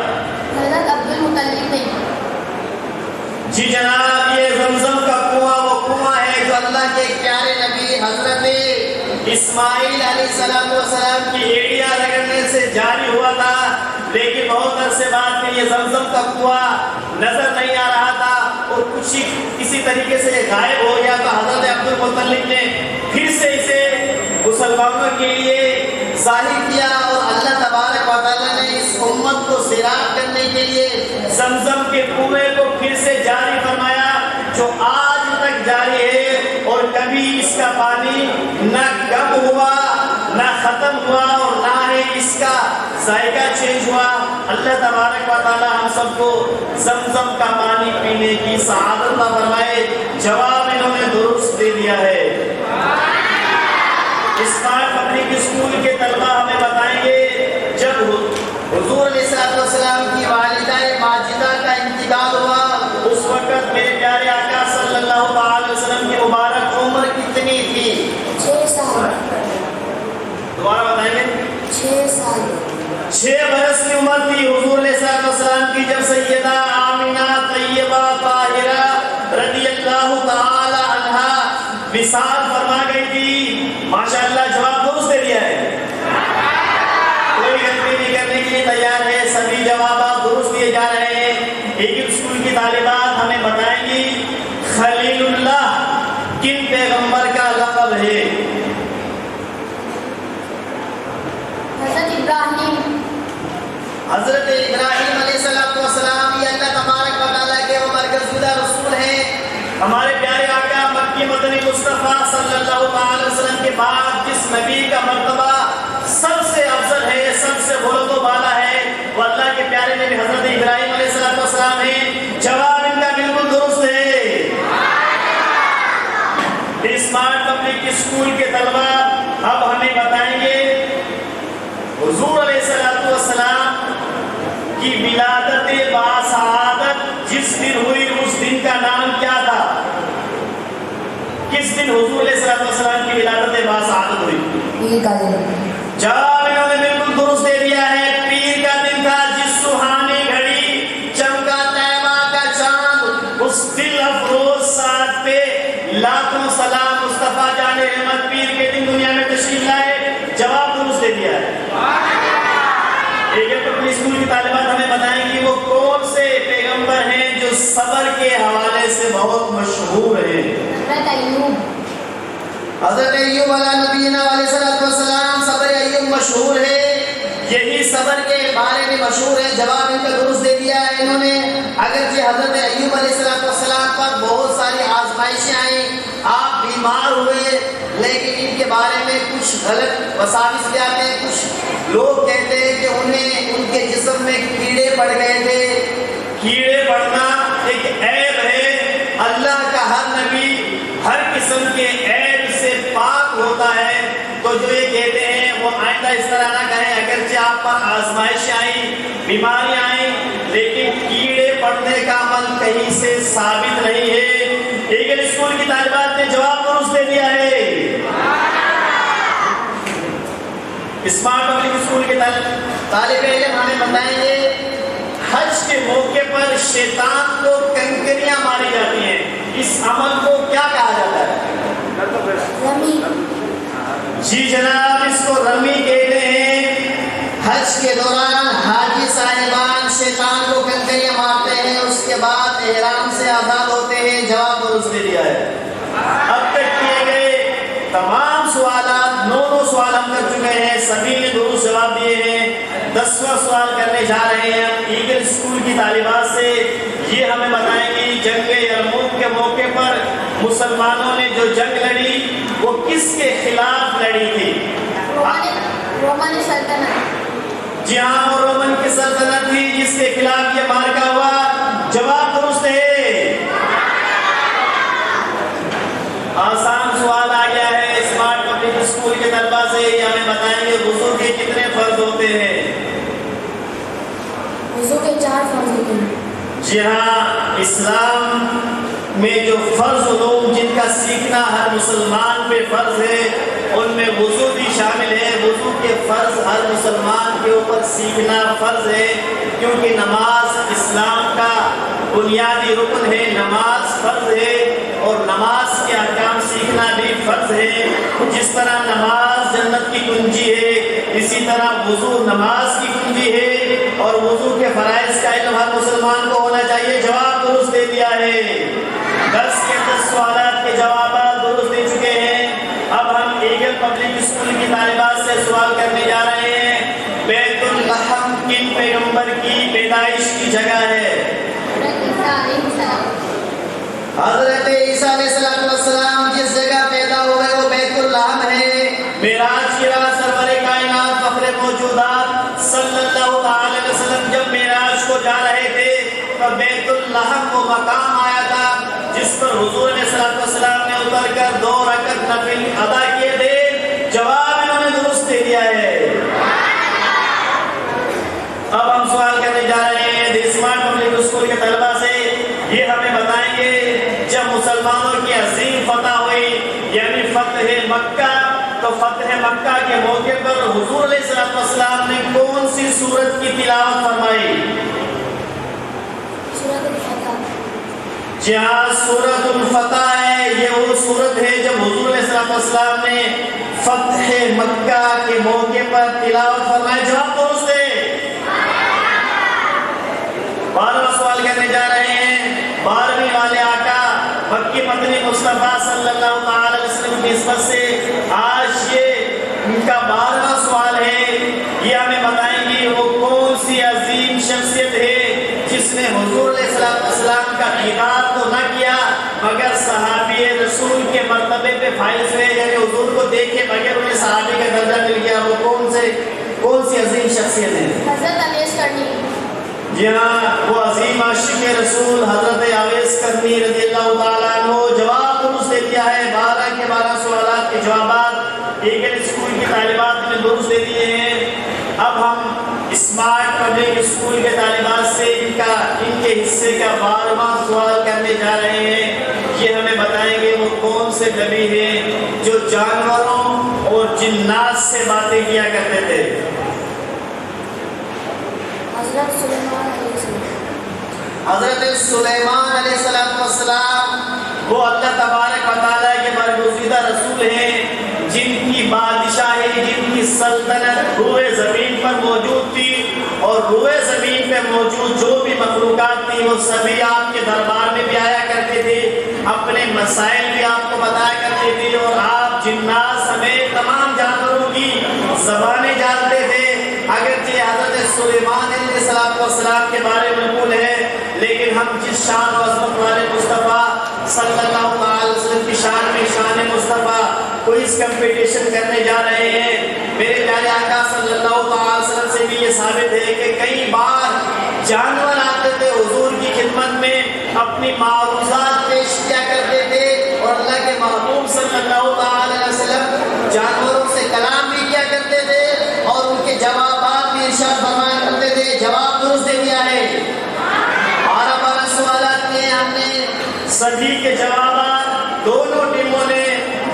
हज़रत अब्दुल मुत्तलिब ने। जी जनाब, ये ज़मज़म का कुआं वो कुआं है जो अल्लाह के प्यारे नबी हजरत इस्माइल अलैहिस्सलाम की एड़ियां रगड़ने से जारी हुआ था, लेकिन बहुत अरसे बाद में ये ज़मज़म का कुआं नजर नहीं आ रहा था और किसी तरीके से गायब हो गया। तो हजरत अब्दुल मुत्तलिब ने फिर से इसे मुसलमानों के लिए जाहिर किया और अल्लाह तबारक व तआला ने इस उम्मत को सिराग करने के लिए ज़मज़म के कुएं को फिर से जारी फरमाया, जो आज तक जारी है और कभी इसका पानी न कम हुआ न खत्म हुआ और ना ही इसका जायका चेंज हुआ। अल्लाह तबारक व तआला हम सबको ज़मज़म का पानी पीने की सआदत अता फरमाए। जवाब इन्होंने दुरुस्त दे दिया है। स्मार्ट पब्लिक स्कूल के तलबा हमें बताएंगे जब हुजूर अलैहिस्सलाम की वालिदा माजिदा का इंतकाल हुआ उस वक्त मेरे प्यारे आका सल्लल्लाहु अलैहि वसल्लम की मुबारक उम्र कितनी थी? 6 साल। दोबारा बताएंगे। 6 साल। 6 बरस की उम्र थी हुजूर अलैहिस्सलाम की जब सैयदा आमिना तैयबा ताहिरा रज़ियल्लाहु ताला अन्हा विसाल फरमा गई थी। माशाअल्लाह, जवाब दुरुस्त दे दिया है। कोई गलती नहीं करने के लिए तैयार है। सभी जवाब दुरुस्त दिए जा रहे हैं। ईगल स्कूल की तालिबात हमें बताएंगी खलीलुल्लाह किन पैगंबर का लक़ब है? हज़रत इब्राहिम। हजरत इब्राहिम अलैहिस्सलाम ये अल्लाह तबारक व तआला के वो मरकज़ुदा रसूल हैं। हमारे प्यारे आका मक्की मदनी मुस्तफ़ा सल्लल्लाहु अलैहि वसल्लम के बाद जिस नबी का मर्तबा सबसे अफजल है, सबसे बुलंद व बाला है, वो अल्लाह के प्यारे नबी हजरत इब्राहिम अलैहिस्सलाम हैं। जवाब इनका बिल्कुल दुरुस्त है। स्मार्ट पब्लिक स्कूल के तलबा अब हमें बताएंगे हुजूर अलैहिस्सलाम की विलादत बासआदत जिस दिन हुई उस दिन का नाम क्या था? किस दिन हुजूर अलैहिस्सलाम की विलादत बासआदत हुई? पीर का दिन। जवाब इन्होंने बिल्कुल दुरुस्त दे दिया है। पीर का दिन था जिस सुहानी घड़ी चमका तैबा का चांद उस दिल अफरोज साथ पे लाखों सलाम मुस्तफा जाने रहमत पीर के दिन दुनिया में तशरीफ लाए। जवाब दुरुस्त दे दिया है। ईगल स्कूल की तालिबात हमें बताएंगी वो कौन से पैगंबर हैं जो सबर के हवाले से बहुत मशहूर हैं? हज़रत अय्यूब। हज़रत अय्यूब अलैहिस्सलाम सबर अय्यूब मशहूर है। यही सबर के बारे में मशहूर है। जवाब इनका दुरुस्त दे दिया है इन्होंने। अगरचे हज़रत अय्यूब अलैहिस्सलाम पर बहुत सारी आजमाइशें आई, आप बीमार हुए, लेकिन इनके बारे में कुछ गलत वसाविस भी आते हैं। कुछ लोग कहते हैं कि उन्हें उनके जिस्म में कीड़े पड़ गए थे। कीड़े पड़ना एक ऐब है। अल्लाह का हर नबी हर किस्म किस्म के ऐब से पाक होता है, तो जो ये कहते हैं वो आइंदा इस तरह ना करें। अगरचे आप पर आजमाइश आई, बीमारी आई, लेकिन कीड़े पड़ने का अमल कहीं से साबित नहीं है। ईगल स्कूल की तालिबात ने जवाब दुरुस्त दे दिया है। स्मार्ट पब्लिक स्कूल के तालिब इल्म हमें बताएंगे, हज के मौके पर शैतान को कंकरियां मारी जाती हैं, इस अमल को क्या कहा जाता है? रमी। जी जनाब, इसको रमी कहते हैं। हज के दौरान हाजी साहिबान शैतान को कंकरियां मारते हैं, उसके बाद एहराम से आजाद होते हैं। जवाब दुरुस्त दे दिया है। अब तक किए गए तमाम सवालात 9 सवाल हम कर चुके हैं, सभी ने दुरुस्त जवाब दिए हैं। 10वां सवाल करने जा रहे हैं हम ईगल स्कूल की तालिबात से। ये हमें बताएंगी जंगे यरमुक के मौके पर मुसलमानों ने जो जंग लड़ी वो किसके खिलाफ लड़ी थी? रोमन सल्तनत। जी हाँ, वो रोमन की सल्तनत थी जिसके खिलाफ ये मार्का हुआ। जवाब दुरुस्त है। आसान सवाल आ गया है स्मार्ट पब्लिक स्कूल के तलबा से। ये हमें बताएंगे वुजू के कितने फर्ज होते हैं? वुजू के 4 फर्ज होते हैं। जी हाँ, इस्लाम में जो फर्ज उलूम जिनका सीखना हर मुसलमान पे फर्ज है, उनमें वुजू भी शामिल है। वुजू के फर्ज हर मुसलमान के ऊपर सीखना फर्ज है, क्योंकि नमाज इस्लाम का बुनियादी रुकन है। नमाज फर्ज है और नमाज के अहकाम सीखना भी फर्ज है। जिस तरह नमाज जन्नत की कुंजी है, इसी तरह वुजू नमाज की कुंजी है और वुजू के फराइज का इल्म हर मुसलमान को होना चाहिए। जवाब दुरुस्त दे दिया है। 10 के 10 सवालात के जवाब दुरुस्त दे चुके हैं। अब हम ईगल पब्लिक स्कूल की तालिबात से सवाल करने जा रहे हैं। बैतुल लहम किन पैगंबर की पैदाइश की जगह है? हज़रत ईसा अलैहिस्सलाम जिस जगह पैदा हुए वो बैतुल लहम है। मेराज की रात सरवरे कायनात फखरे मौजूदात सल्लल्लाहु अलैहि वसल्लम जब मेराज को जा रहे थे तो बैतुल लहम वो मकाम आया था जिस पर हुजूर अलैहिस्सलाम ने उतरकर 2 रकअत नफिल अदा किए थे। जवाब इन्होंने दुरुस्त दे दिया है। अब हम सवाल करने जा रहे हैं स्मार्ट पब्लिक स्कूल के तलबा से। ये हमें बताएंगे जब मुसलमानों की अजीम फतह हुई यानी फतह मक्का, तो फतह मक्का के मौके पर हुजूर अलैहिस्सलाम ने कौन सी सूरत की तिलावत फरमाई? सूरत फतह। जहाँ सूरतुल फतह है, ये वो सूरत है जब हुजूर अलैहिस्सलाम ने फतह मक्का के मौके पर तिलावत फरमाई। जवाब दुरुस्त है। 12वां सवाल करने जा रहे हैं। 12वीं वाले आका मक्की मदनी मुस्तफा सल्लल्लाहु अलैहि वसल्लम की निस्बत से आज ये उनका 12वां सवाल है। ये हमें बताएंगे वो कौन सी अजीम शख्सियत है जिसने हुजूर अलैहिस्सलाम का खिताब तो न किया मगर सहाबी रसूल के मर्तबे पे फाइज हुए, यानी हुजूर को देखे बगैर उन्हें सहाबी का दर्जा मिल गया। वो कौन सी अजीम शख्सियत है? हज़रत अवैस करनी। जी हाँ, वो अजीम आशिक रसूल हजरत अवैस करनी रज़ियल्लाहु ताला अन्हु। जवाब दुरुस्त दे दिया है। 12 के 12 सवालात के जवाब ईगल स्कूल की तालिबात ने दुरुस्त दे दिए हैं। अब हम स्मार्ट पब्लिक स्कूल के तालिबात से इनके हिस्से का 12वां सवाल करने जा रहे हैं। ये हमें बताएंगे वो कौन से नबी हैं जो जानवरों और जिन्नात से बातें किया करते थे? हज़रत सुलेमान अलैहिस्सलाम वो अल्लाह तबारक व तआला के बरगुज़ीदा रसूल हैं जिनकी बादशाही, जिनकी सल्तनत रूए ज़मीन पर मौजूद थी और रूए ज़मीन पे मौजूद जो भी मखलूक़ात थी वो सभी आपके दरबार में भी आया करते थे, अपने मसाइल भी आपको बताया करते थे और आप जिन्नात समेत तमाम जानवरों की ज़बानें जानते थे। अगरचे हज़रत सुलेमान अलैहिस्सलाम के बारे में मक़बूल है, लेकिन हम जिस शान और अज़मत वाले मुस्तफ़ा सल्लल्लाहु अलैहि वसल्लम की शान में शान मुस्तफ़ा क्विज़ कंपटीशन करने जा रहे हैं। मेरे प्यारे आका सल्लल्लाहु अलैहि वसल्लम से भी ये साबित है कि कई बार जानवर आते थे हुजूर की खिदमत में, अपनी मारूज़ात पेश किया करते थे और अल्लाह के महबूब जानवरों से कलाम भी किया करते थे और उनके जवाबात भी इरशाद फरमाया करते थे। जवाब दुरुस्त दे दिया है। 12 सवालात किए हमने, सभी के जवाबात दोनों टीमों ने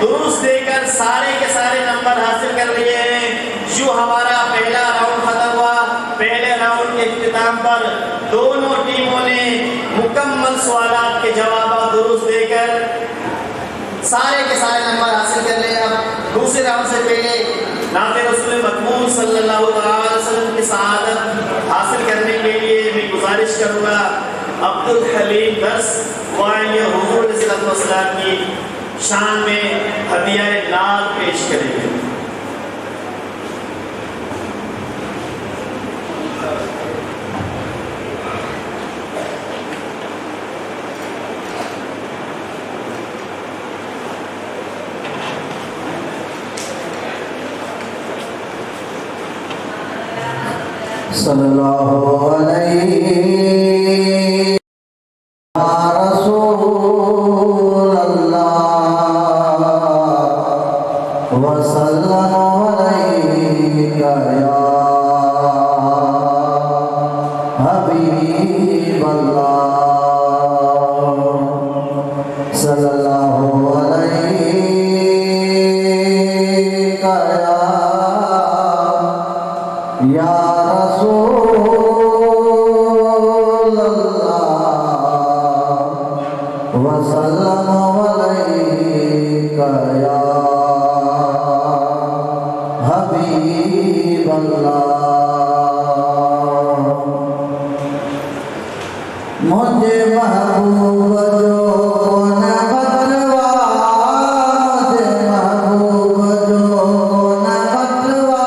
दुरुस्त देकर सारे के सारे नंबर हासिल कर लिए हैं। यूं हमारा पहला राउंड खत्म हुआ। पहले राउंड के इख्तिताम पर दोनों टीमों ने मुकम्मल सवालात के जवाब दुरुस्त देकर सारे के सारे नंबर हासिल कर लिए। अब दूसरे राउंड से पहले नाते रसूल मकबूल सल्लल्लाहु अलैहि वसल्लम की शहादत हासिल करने के लिए मैं गुजारिश करूँगा अब्दुल हलीम दर्स वालिया हुजूर अलैहि वसल्लम की शान में हदिया नाज पेश करेंगे। सल्लल्लाहु अलैहि या रसूल अल्लाह व सल्लल्लाहु अलैका या हबीब अल्लाह सल्लल्लाहु अलैका या रसूल अल्लाह व सल्लल्लाहु अलैका या हबीब अल्लाह। मुझे महबूब जो न बतवा, मुझे महबूब जो न बतवा,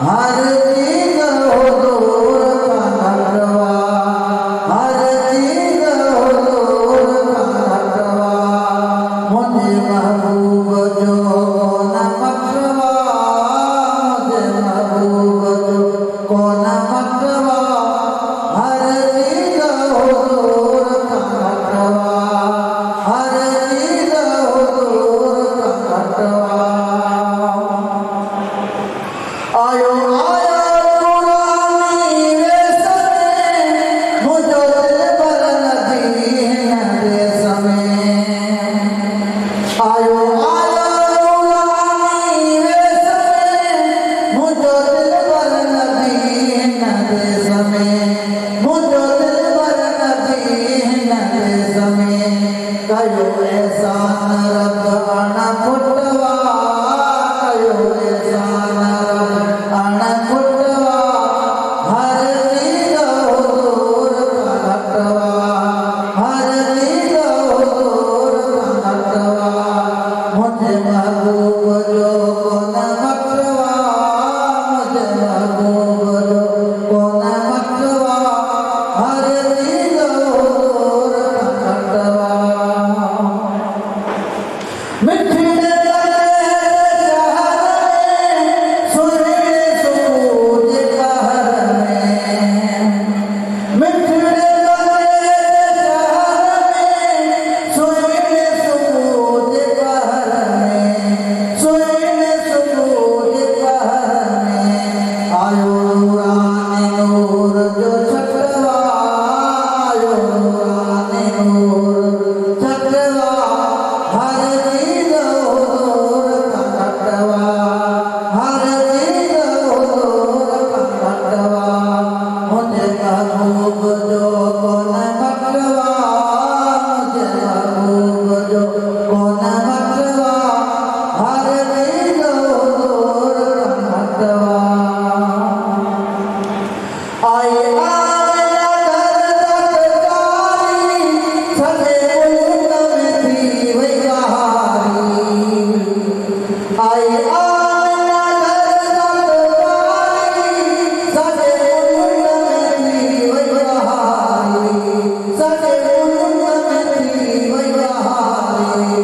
हर चीज हुजूर का नटवा, हर चीज हुजूर का नटवा। मुझे महबूब जो न बतवा, मुझे महबूब जो न बतवा, हर चीज हुजूर का नटवा, हर चीज हुजूर का नटवा। आयो आया नूरानी वेस में, मुझो दिल पर नदीन देश में। आयो आया नूरानी वेस में, मुझो दिल पर नदीन देश में, मुझो दिल पर नदीन देश में। कयो एहसान रब अण फुटवा, कयो एहसान रब अण फुटवा, हर चीज हुजूर का नटवा, हर चीज हुजूर का नटवा। मुझे महबूब जो न बतवा, मुझे महबूब जो न बतवा, हर चीज हुजूर का नटवा। मिठड़े लगे शहर में, सोने सूरज कहर में। मिठड़े लगे शहर में, सोने सूरज कहर में, सोने सूरज कहर में। आयो नूरानी नूर जो छटवा, आयो नूरानी नूर छटवा, हर चीज हुजूर का नटवा, हर चीज हुजूर का नटवा। मुझे महबूब जो न बतवा, मुझे महबूब जो न बतवा, हर चीज हुजूर का नटवा। आए आमना घर तत्कारी, सजे मुल्क में थी वही बहारी। आए आमना घर तत्कारी, सजे मुल्क में थी वही बहारी, सजे मुल्क में थी वही बहारी।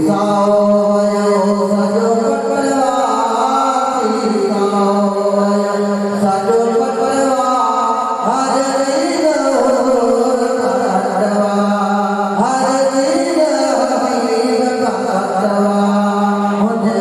साओ वयो सजो पटवा, साओ वयो सजो पटवा, हर चीज हुजूर का नटवा, हर चीज हबीब का नटवा। मुझे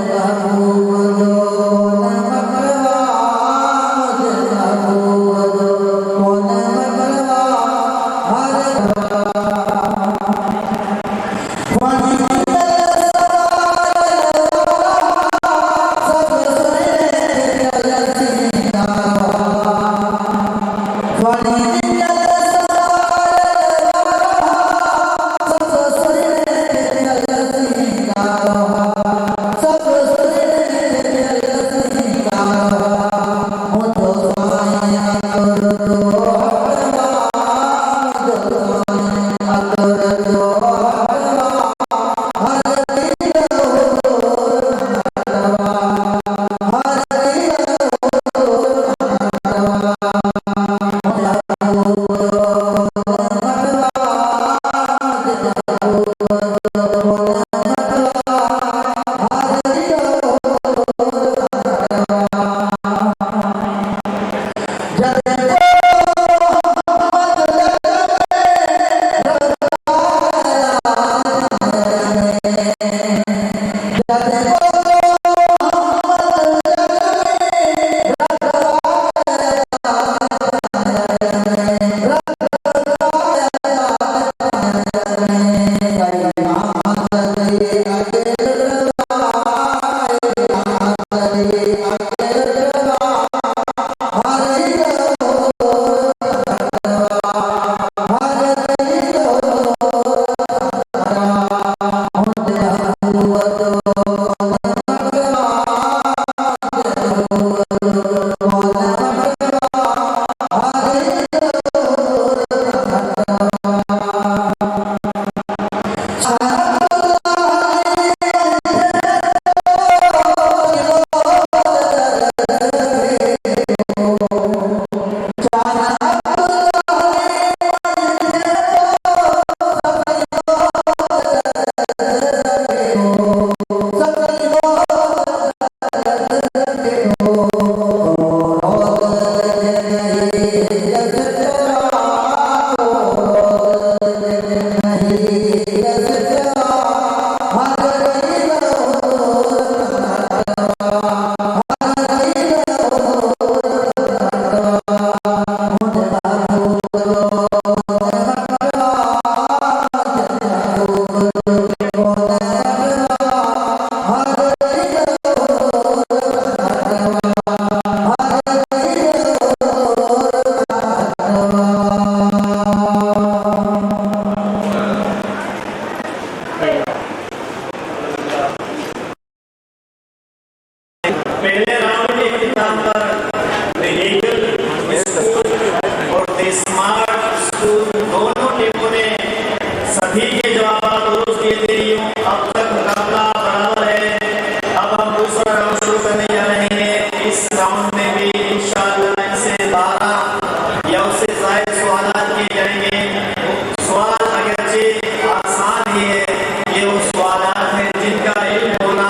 पहले राउंड के इख्तिताम पर द ईगल स्कूल और द स्मार्ट स्कूल दोनों टीमों ने सभी के जवाब दुरुस्त दिए थे। अब तक मुकाबला बराबर है। अब हम दूसरा राउंड शुरू करने जा रहे हैं। इस राउंड में भी इंशाअल्लाह इनसे 12 या उससे ज्यादा सवाल किए जाएंगे। सवाल अगरचे आसान ही है, ये वो सवाल हैं जिनका इल्म होना,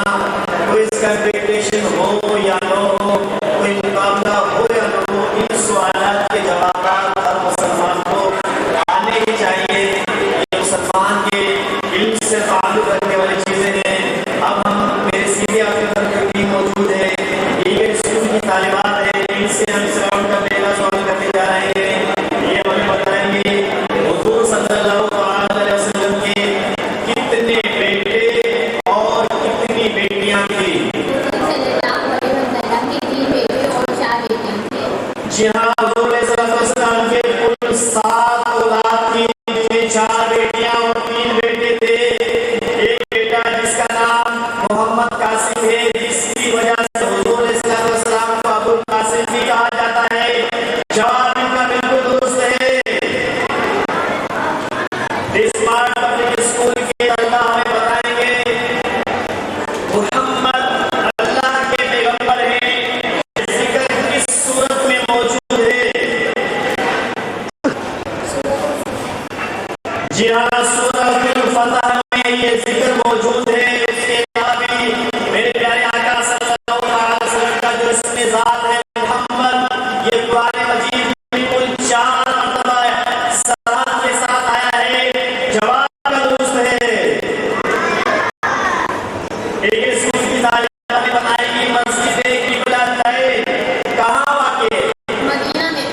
कोई कंपटीशन हो या न हो, कोई मुकाबला हो या न हो, इन सवाल के जवाब हर मुसलमान को आने ही चाहिए। ये मुसलमान के इल्म से ताल्लुक रखने वाली चीजें हैं। अब हम मेरे सीधे आपके तरफ टीम मौजूद है, ये स्कूल की तालिबात है, इनसे हम इस राउंड का पहला सवाल करने जा रहे हैं। ये हमें बताएंगे हुजूर सल्लल्लाहु अलैहि वसल्लम के कितने बेटे और कितनी बेटियां थी। जी हाँ, हुजूर सल्लल्लाहु के कुल 7 औलाद थी, जिनमें 4 बेटियां और 3 बेटे थे। एक बेटा जिसका नाम मोहम्मद कासिम है, जिसकी वजह से हुजूर सल्लल्लाहु को अबुल कासिम भी कहा जाता है। जवाब इनका बिल्कुल दुरुस्त है। स्मार्ट पब्लिक स्कूल के तलबा हमें बताएंगे मुहम्मद अल्लाह के पैगंबर हैं, जिक्र किस सूरत में मौजूद है। जी हाँ, सूरह फतह में ये जिक्र मौजूद है। उसके अलावा भी मेरे प्यारे आका सल्लल्लाहु अलैहि वसल्लम का जो इसमें ज़ात है मुहम्मद, ये कुरान मजीद में कुल 4 मरतबा सलात के साथ आया है। जवाब का दुरुस्त है। एक स्कूल की तालिब हमें बताएगी मस्जिद किबला कहाँ वाक़ है? मदीना में।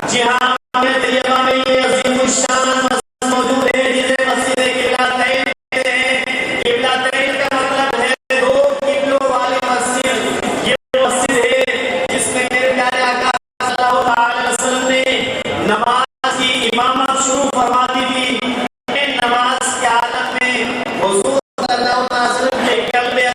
जी हाँ, तैयबा में ये अज़ीमुश्शान मस्जिद मौजूद है, जिसे मस्जिद किबलातैन कहते हैं। किबलातैन का मतलब है 2 किबलों वाली मस्जिद। ये मस्जिद है जिसमें मेरे प्यारे आका सल्लल्लाहु अलैहि वसल्लम ने नमाज की इमामत शुरू फरमा दी थी। नमाज के हालत में हुजूर सल्लल्लाहु अलैहि वसल्लम के कल्बे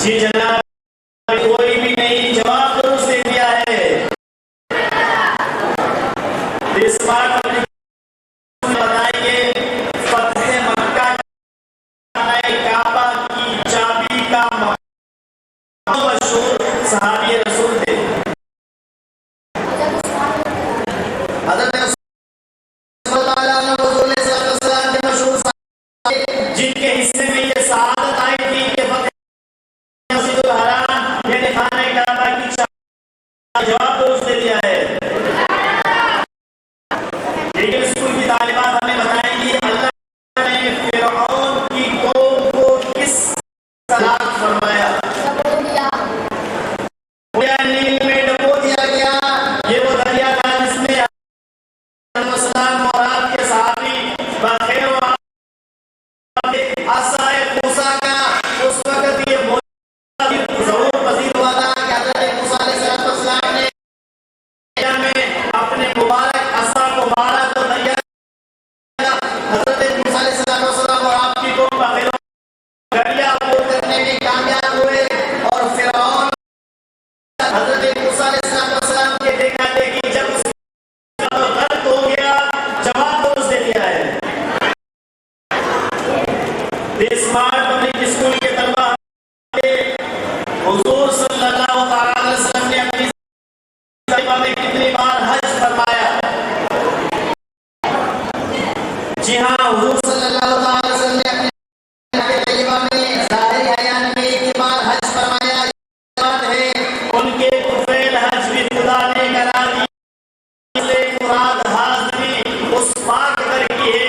जी जनाब, कोई भी नहीं जवाब दुरुस्त दे दिया है। इस बार बताएंगे फतह मक्का काबा की चाबी का मशहूर सहाबी रसूल थे। जिनके हिस्से में ये सआदत आई थी कि फतह मस्जिदुल हराम यानी खाने काबा की चाबी जवाब दुरुस्त दे दिया है। लेकिन स्कूल की तालिबात हमें बताएंगी अल्लाह ने फिरऔन की कौम को किस तरह फरमाया। नील में डुबो दिया गया। ये वो दरिया था जिसमें सलाम और आपके सहाबी बखैर आसाए मूसा का उस वक्त ये ज़रूर पसीर हुआ था कि हज़रत मूसा अलैहिस्सलाम ने में अपने मुबारक असा को मारा तो दरिया हज़रत मूसा अलैहिस्सलाम और आपकी कौम बखैर दरिया अबूर करने में कामयाब हुए और फिरऔन हज़रत मूसा अलैहिस्सलाम के देखा देखी जब गलत हो गया जवाब दुरुस्त दे दिया है। स्मार्ट पब्लिक स्कूल के तलबा हुजूर सल्लल्लाहु अलैहि वसल्लम ने अपनी ज़िंदगी में कितनी बार हज फरमाया। जी हाँ, हुजूर सल्लल्लाहु अलैहि वसल्लम ने अपनी तैयबा में ज़ाहिर अयान में एक बार हज फरमाया। बात है उनके तुफैल हज भी खुदा ने करा दी। मुराद हाज़री उस पाक घर की है।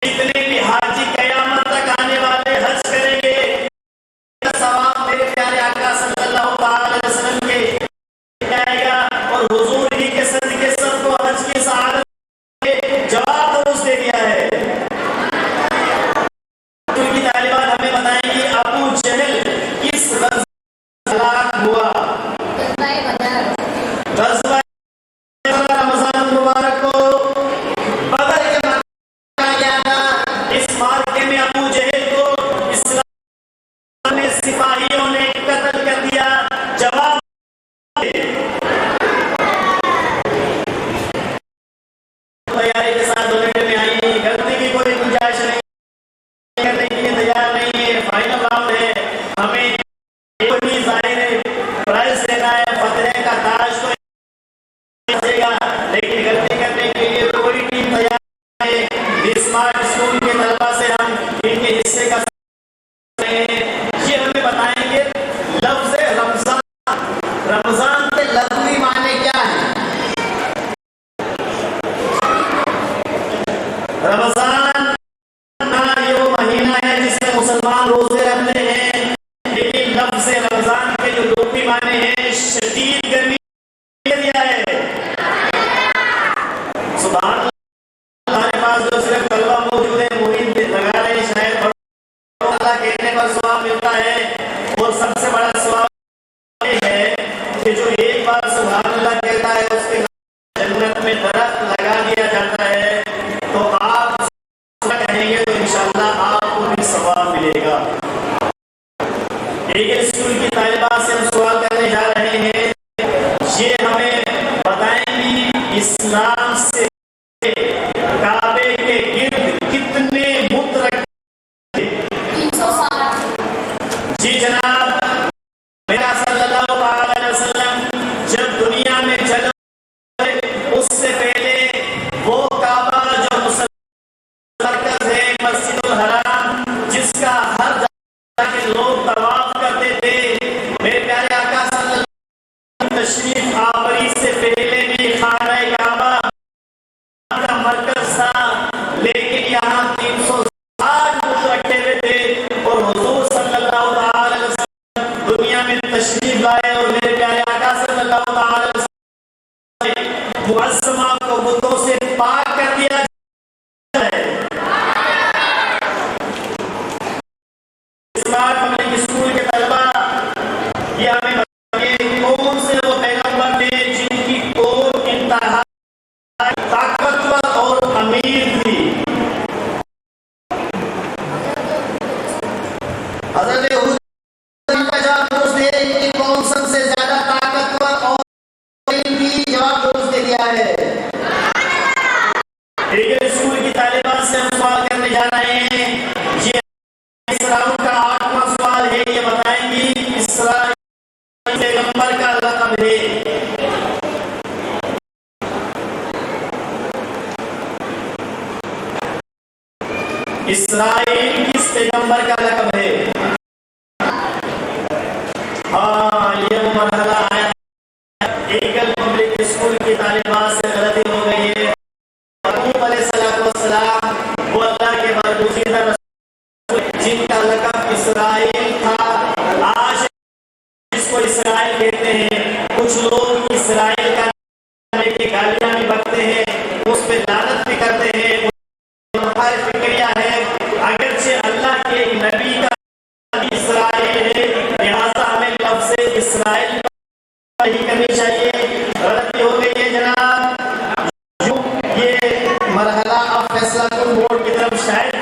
जितने भी हाजी कयामत तक आने वाले हज करेंगे सवाब मेरे प्यारे आका सल्लल्लाहु अलैहि वसल्लम के आएगा और हुजूर ही के सदके सबको हज की सआदत जवाब दुरुस्त दे दिया है। उनकी तालिबात हमें बताएंगी अबू जहल किस हलाक हुआ। रमजान मुबारक को बदर के मक्का गया था। इस मार्के में अबू जहल को इस्लाम में सिपाहियों ने कत्ल कर दिया। जवाब तैयारी के साथ 2 मिनट में आई। गलती की कोई गुंजाइश नहीं, करने के लिए तैयार नहीं है। फाइनल राउंड है, हमें कोई जाहिर प्राइज देना है। फतह का ताज तो लेकिन गलती करने के लिए कोई टीम तैयार है। स्मार्ट स्कूल के तलबा से हम इनके हिस्से का ये हमें बताएंगे लफ्ज़ रमजान। रमजान के लफ्ज़ी माने क्या है? रमजान ये वो महीना है जिसमें मुसलमान रोजे रखते हैं। लेकिन लफ्ज़ रमजान के जो लुग़वी माने हैं शदीद गर्मी दिया है। सुभान हमारे पास जो सिर्फ तलबा मौजूद है मुहिम लगा रहे हैं। शायद अल्लाह कहने पर सवाब मिलता है और सबसे बड़ा सवाब ये है कि जो एक बार सुभान अल्लाह कहता है उसके जन्नत में दरख्त लगा दिया जाता है। तो आप कहेंगे तो इंशाअल्लाह आपको भी सवाब मिलेगा। एक स्कूल की तालिबात से हम सवाल करने जा रहे हैं। ये हमें बताएंगी इस्लाम से काबे के गिर्द कितने बुत रखे? 360। जी जनाब, मेरा सल्लल्लाहु अलैहि वसल्लम जब दुनिया में चले उससे पहले वो काबा जो मरकज है मस्जिदुल हराम जिसका हर जगह के लोग तवाफ करते थे। मेरे प्यारे आका सल्लल्लाहु तशरीफ आवरी से पहले भी खाना काबा का मरकज था। लेकिन यहाँ 360 बुत रखे हुए थे और हुजूर सल्लल्लाहु अलैहि वसल्लम ये बताएंगी इसराइल पैगंबर का लक़ब है। इसराइल किस पैगंबर का लक़ब है? हाँ, ये वो मरहला आया। ईगल पब्लिक स्कूल की तालिबात से गलती हो गई है। याकूब अलैहिस्सलाम वो अल्लाह के बरगुज़ीदा रसूल जिनका लक़ब इसराइल था, आज इसको इसराइल कहते हैं। कुछ लोग इसराइल का की गालियां भी बकते हैं, उस पे लानत भी करते हैं। हमारी फिक्रिया है अगरचे अल्लाह के नबी का इसराइल है, लिहाजा हमें लफ्ज़ इसराइल ही करनी चाहिए। गलती हो गई है जनाब। ये मरहला अब फैसला बोर्ड की तरफ शायद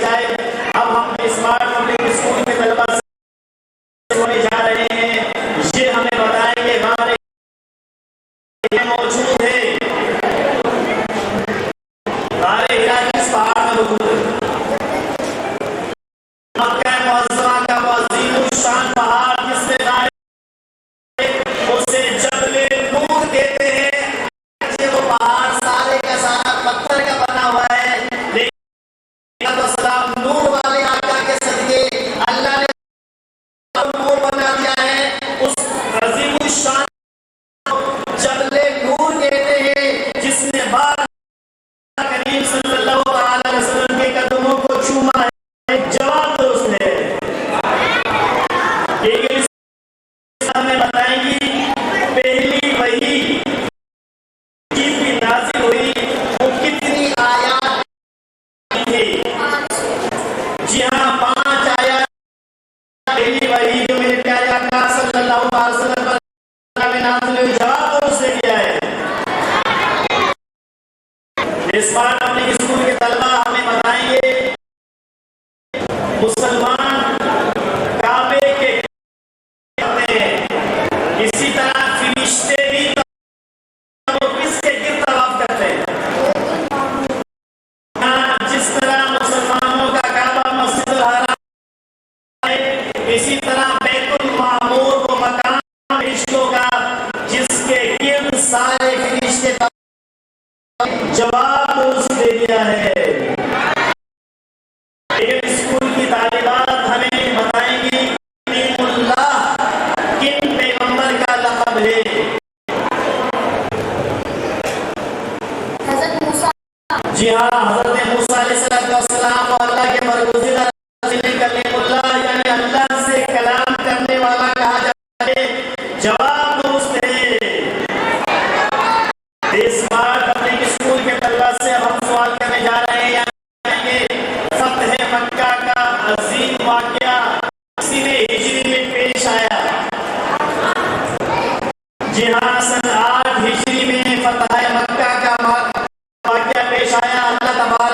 जाए। अब हम स्मार्ट पब्लिक स्कूल के तलबा से होने जा रहे हैं। ये हमें बताएंगे हमारे मौजूद है सारे हिरा किस पहाड़ में मौजूद है? मक्का मुअज़्ज़मा का वो अज़ीमुश्शान पहाड़ जिससे उसे जबले नूर कहते हैं। वो पहाड़ सारे का सारा पत्थर का बना हुआ है, लेकिन नूर वाले आका के सदके अल्लाह ने नूर बना दिया है। उस अज़ीमुश्शान जबले नूर कहते हैं, जिसने बार करीम सल्लल्लाहु अलैहि वसल्लम के कदमों को चूमा है। जवाब दो उसने। हमें बताएंगी पहली वही भी नाज़िल हुई वो कितनी आयत थी? जी हाँ, 5 आयत। पहली वही जो मेरे प्यारे आका सल्लल्लाहु अलैहि वसल्लम पर नाज़िल हुई, जवाब दो उसने दिया है। इस बार अपने स्कूल के तलबा हमें बताएंगे मुसलमान काबे के करते हैं, इसी तरह फरिश्ते भी किसके गिर्द तवाफ करते हैं? जिस तरह मुसलमानों का काबा मस्जिदुल हराम है, इसी तरह बैतुल मामूर वो मकान फरिश्तों का जिसके गिर्द सारे फरिश्ते जवाब दे दिया है। लेकिन स्कूल की तालिबात हमें बताएंगी कलीमुल्लाह किन पैगंबर का लक़ब है? हज़रत मूसा। जी हाँ, हज़रत मूसा अलैहिस्सलाम को अल्लाह के बरगुज़ीदा कलीमुल्लाह यानी अल्लाह से कलाम करने वाला कहा जाता है। जवाब दुरुस्त है। इस बार अपने स्कूल के तलबा से अब हम सवाल करने जा रहे हैं। फतह मक्का का अजीम वाक़या किसी हिजरी में पेश आया? जी हाँ, सन 8 हिजरी में फतह मक्का का वाक़या पेश आया। अल्लाह तबारक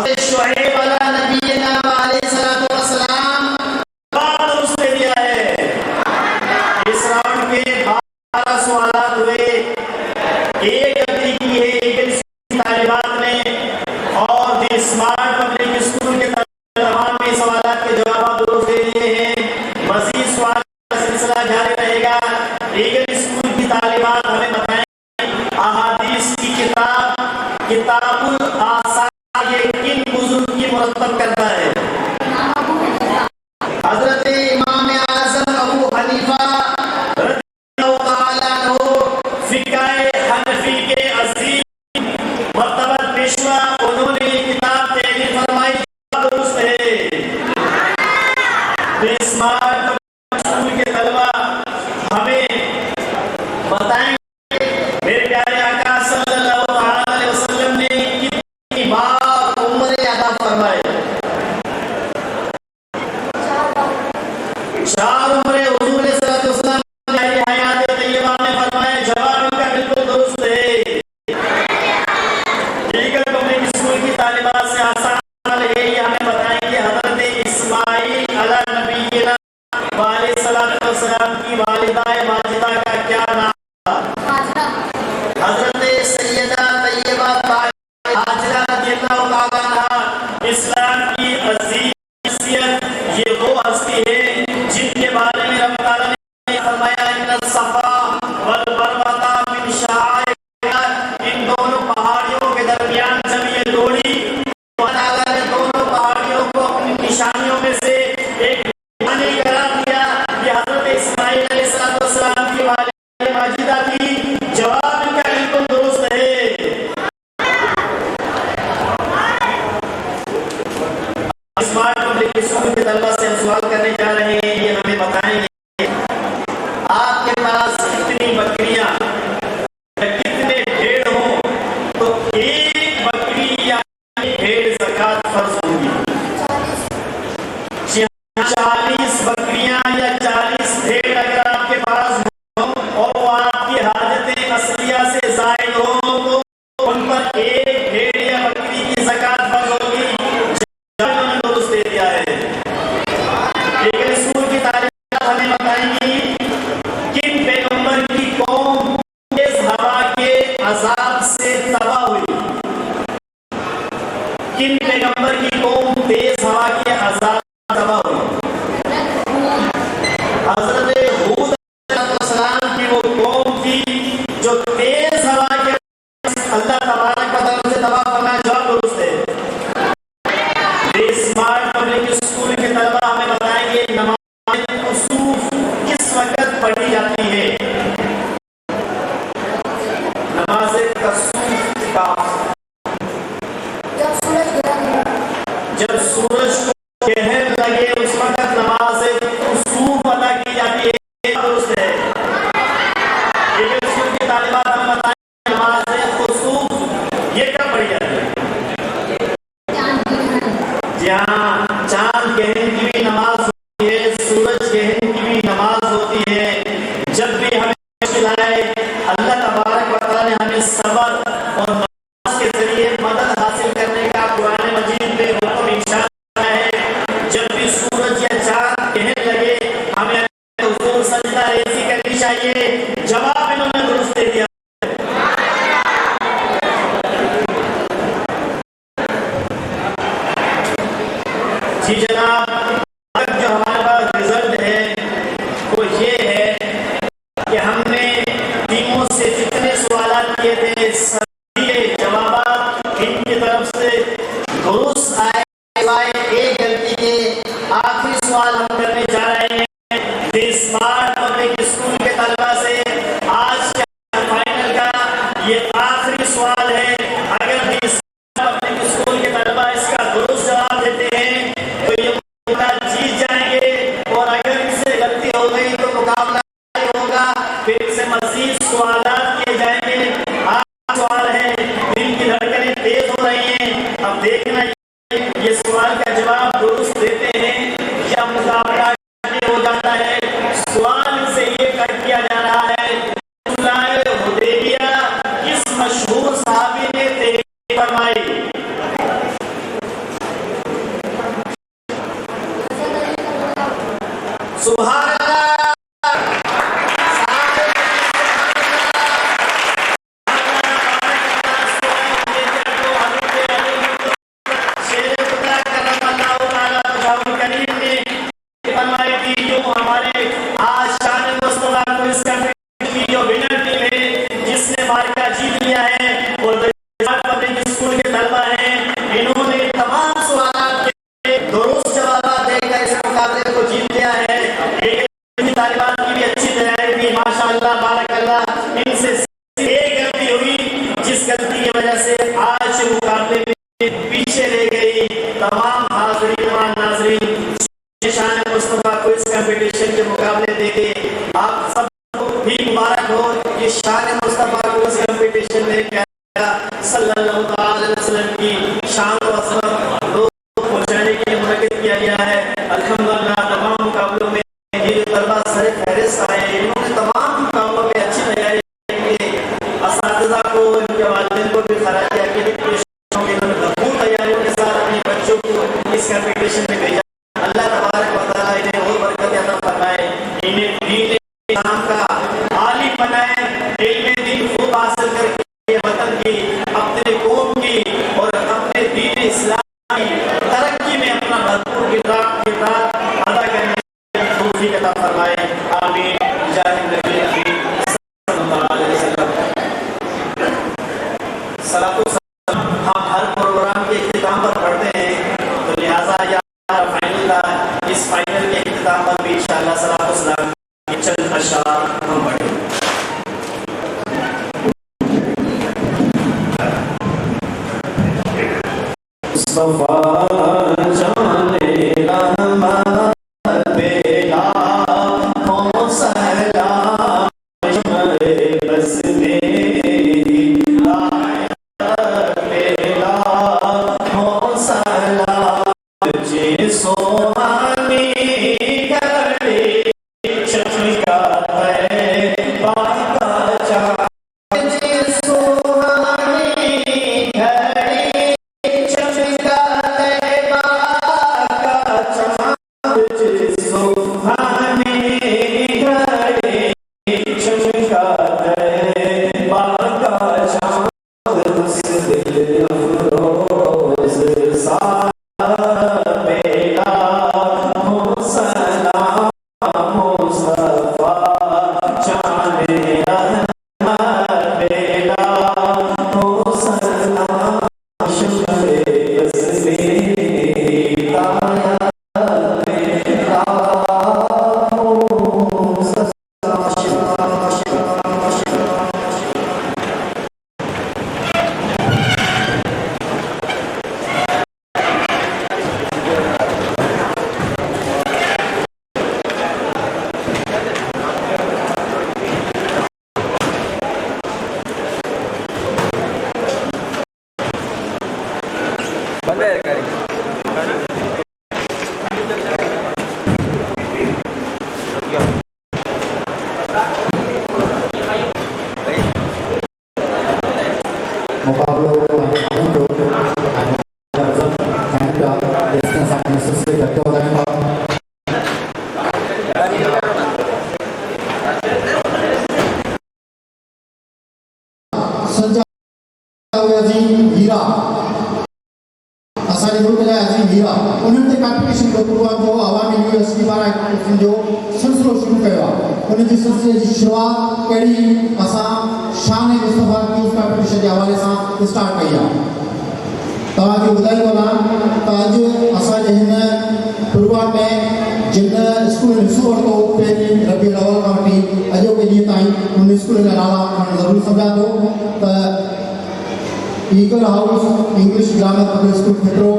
शुएब अला नबीना अलैहिस्सलातु वस्सलाम जवाब दुरुस्त दिया है। इस राउंड के 12 सवाल हुए, एक गलती की है एक तालिबात ने, और दी स्मार्ट पब्लिक स्कूल के तमाम में सवाल के जवाब दुरुस्त दे दिए हैं। मजीद सवाल का सिलसिला जारी रहेगा। ईगल स्कूल की तालिबात हमें बताएं, अहादीस की किताब किताबुल आसार ये किन बुजुर्ग की मुरत्तब करता है? हजरत इमाम आज़म अबू हनीफा रज़ियल्लाहु ताला अन्हु फिक़्ह हनफी के अज़ीम मर्तबत पेशवा, उन्होंने ये किताब तहरीर फरमाई, दुरुस्त है। तो स्मार्ट स्कूल के तलबा हमें बताएंगे मेरे प्यारे आका सल्लल्लाहु अलैहि वसल्लम ने कितनी बार उम्र अदा फरमाए? 4 उम्र हुजूर सल्लल्लाहु अलैहि वसल्लम ने हयात तैयबा में फरमाया। जवाब इनका बिल्कुल दुरुस्त है। लीगल पब्लिक स्कूल की तालिबात से आसान है, हमें बताएंगे हजरत इस्माइल अला नबीना अलैहिस्सलातु वस्सलाम की वालिदा माजिदा का क्या नाम था? हजरत सैयदा तैयबा हाजरा रज़ियल्लाहु ताला अन्हा। इस्लाम की अजीम शख्सियत ये वो हस्ती है जिनके बारे में रब ताला ने फरमाया, इन्ना सफा वल मरवता मिन शाइर, इन दोनों पहाड़ियों के दरमियान जब ये दौड़ी, अल्लाह ने दोनों पहाड़ियों को अपनी निशानियों में से एक निशानी करार दिया। ये हजरत इस्माइल अलैहिस्सलातु वस्सलाम की वालिदा माजिदा थी। जवाब इनका बिल्कुल दुरुस्त है। स्मार्ट पब्लिक स्कूल के तलबा से हम सवाल करने जा रहे हैं, ये हमें बताएंगे आपके पास कितनी बकरियां या कितने भेड़ हो तो एक बकरी या एक भेड़ ज़कात फर्ज होगी? 40 बकरियां या 40 भेड़ अगर आपके पास हो और वो आपकी हाजतें असलिया से ज़ायद हो तो उन पर एक भेड़ या बकरी की ज़कात फर्ज होगी। उन्होंने दुरुस्त दे दिया है। लेकिन स्कूल की तारीफ हमें बताएंगी किन पैगंबर की कौम तेज हवा के अजाब से तबाह हुई? किन पैगंबर की कौम तेज हवा के अजाब से तबाह हुई? हजरत हूद अलैहिस्सलाम की वो कौम थी जो तेज हवा के अल्लाह तबारक व तआला से तबाह फरमाया। जवाब दुरुस्त है। स्मार्ट पब्लिक स्कूल के तलबा हमें बताएंगे नमाज कुसूफ किस वक्त पढ़ी जाती है? नमाज कुसूफ का जब सूरज को कहर लगे उस वक्त नमाज कुसूफ अदा की जाती है। दुरुस्त है। लेकिन स्कूल की तालिबात हमें बताएंगे नमाज कुसूफ ये कब पढ़ी जाती है? जहाँ चांद गहन की भी नमाज होती है, सूरज गहन की भी नमाज होती है। जब भी हमें मुश्किल आए अल्लाह तबारक व तआला ने हमें सब्र और नमाज के जरिए मदद हासिल करने का कुरान मजीद में हुक्म इरशाद है। जब भी सूरज या चांद कहने लगे हमें हुजूर सजदा रेज़ी करनी चाहिए। जवाब इन्होंने दुरुस्त दे दिया। जी जनाब, जो हमारे पास रिजल्ट है वो ये है कि हमने टीमों से जितने सवाल किए थे सभी के जवाब इनकी तरफ से दुरुस्त आए, सिवाय एक गलती के। आखिरी सवाल हम करने जा रहे हैं स्मार्ट पब्लिक स्कूल के तलबा से। आज के फाइनल का ये आखिरी सवाल है। अगर स्मार्ट पब्लिक स्कूल के तलबा इसका दुरुस्त जवाब देते हैं तो ये मुकाबला जीत जाएंगे, और अगर इनसे गलती हो गई तो मुकाबला होगा। फिर इनसे मजीद सवाल किए जाएंगे। आज सवाल है, दिल की धड़कनें तेज हो रही हैं। अब देखना ये सवाल का जवाब दुरुस्त देते हैं या मुकाबला हो जाता है। सवाल से ये तय किया जा रहा है हुदैबिया किस मशहूर सहाबी ने तहरीर फरमाई? पीछे रह गई। तमाम हाज़रीन व नाज़रीन, शान मुस्तफ़ा को इस कंपटीशन के मुकाबले देके आप सब भी मुबारक हो कि शान मुस्तफ़ा को इस कंपटीशन में प्यारा सल्लल्लाहु अलैहि वसल्लम की शान व अज़मत लोग पहुंचाने के लिए मुनक़्क़िद किया गया है। अल्हम्दुलिल्लाह तमाम मुकाबलों में ये जो तलबा सर फहरिस्त आए, इन्होंने तमाम मुकाबलों में अच्छी तैयारी की। असातिज़ा को, इनके वालिदैन को भी खराज अक़ीदत पेश की। इन्होंने भरपूर तैयारियों के साथ अपने बच्चों को इस कंपटीशन में भेजा। अल्लाह तबारक व तआला इन्हें और बरकत अता फरमाए, इन्हें दीन इस्लाम का आलिम बनाए, इल्म दीन खूब हासिल करके वतन की, अपने कौम की और अपने दीन इस्लाम की तरक्की में अपना भरपूर किरदार अदा करने की तौफीक अता फरमाए। आमीन। जाहिर नबी सल्लल्लाहु अलैहि वसल्लम। सलातो सलाम हम हर प्रोग्राम के इख्तिताम पर पढ़ते हैं, तो लिहाजा इस फाइनल के इख्तिताम पर भी इंशाअल्लाह सलातो सलाम के चंद अशआर हम पढ़ें। मुस्तफा जाने रहमत बेला हो सलाम बस मेरी बेला हो सलाम जे सोहानी घड़ी चमका है बाका चाँद, जे सोहानी घड़ी चमका है बाका चाँद, जे सोहानी घड़ी चमका है बाका चाँद, उस दिल अफरोज़ सा बेला हो सलाम मुस्तफा जाने रहमत बेला हो सलाम शुक्र बस मेरी ताया बेला हो मुकाबलों को देखने साथ से करते हो हीरा असांजे मुल्क जा अजीम हीरा, उन्हनि ते कॉम्पिटिशन जो प्रोग्राम जो अवामी यूनिवर्सिटी वारा कॉम्पिटिशन जो सिलसिलो शुरू कयो आहे। उन जी सिलसिले जी शुरूआत कहिड़ी असां शान मुस्तफ़ा क्यूज़ कॉम्पिटिशन जे हवाले सां स्टार्ट कई आहे। तव्हांखे ॿुधाईंदो वञा त अॼु असांजे हिन प्रोग्राम में जिन स्कूल में हिसो वरितो, पहिरीं रबीउल अव्वल खां वठी अॼोके ॾींहं ताईं उन स्कूल जा नाला खणणु ज़रूरी सम्झां थो त eagle house English grammar public school Khipro,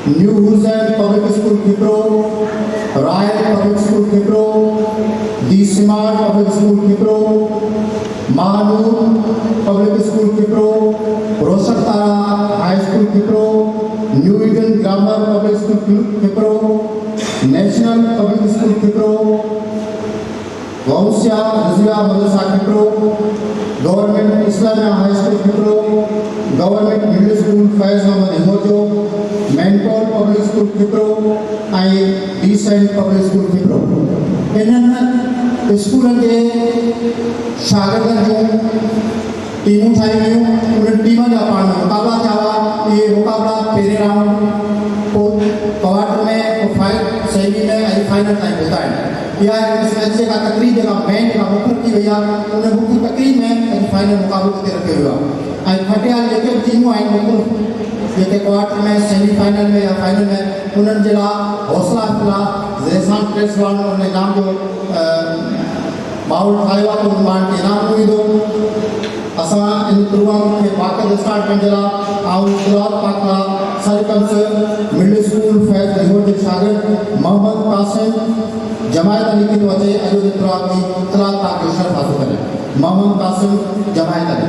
new Hussain public school Khipro, royal public school Khipro, the smart public school Khipro, Mahnoor public school Khipro, Roshan Tara high school Khipro, new Eden grammar public school Khipro, national public school Khipro, वंशिया Razia Madrasa Khipro, government Islamia high school Khipro, government middle school Faiz Mohammad हिमोजो, मेंटोल public school Khipro ऐं decent public school खिपरो। इन्हनि स्कूलनि जे शागिर्दनि जूं टीमूं ठाही वियूं। उन्हनि टीम जा पाण में मुक़ाबला थिया हुआ। इहे मुक़ाबला पहिरें राउंड, पोइ क्वार्टर में, पोइ सेमी में ऐं फाइनल ताईं पहुता आहिनि। इहा हिकु जेका तकरीब जेका मेन जेका मुक़ररु थी वई आहे, उन मुख्य तकरीब में ऐं फाइनल मुक़ाबलो हिते रखियो वियो आहे। ऐं खटियाल जेके बि टीमूं आहिनि मुख़्तलिफ़, जेके क्वार्टर में, सेमीफाइनल में या फाइनल में, उन्हनि जे लाइ हौसला अफ़ज़ा ज़ेसान प्रेस वारनि उन इनाम जो माहौल ठाहियो आहे, त उन ॿारनि खे इनाम मिलंदो। असां इन प्रोग्राम खे बाक़ाइदा स्टार्ट करण जे लाइ आऊं तिलावत पाक सरपंच मिडिल स्कूल फैज़ लाहौर जे शागिर्द मोहम्मद कासिम जमायत अली की तो अचे अॼु जे प्रोग्राम जी तिलावत पाक जो शर्फ हासिल करे मोहम्मद कासिम जमायत अली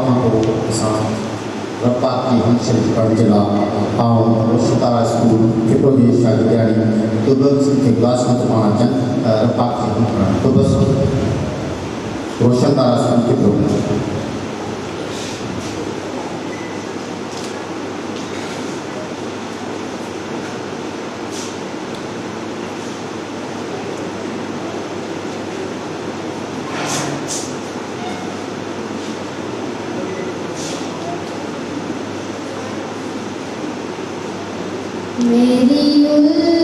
खां असां रब्बा की हंशन पढ़ जिला आऊं रोशतारा स्कूल कितो जी शागिर्दाणी तुबस के क्लास में पाण अचनि रब्बा की तुबस रोशनतारा स्कूल कितो मेरी उल्फत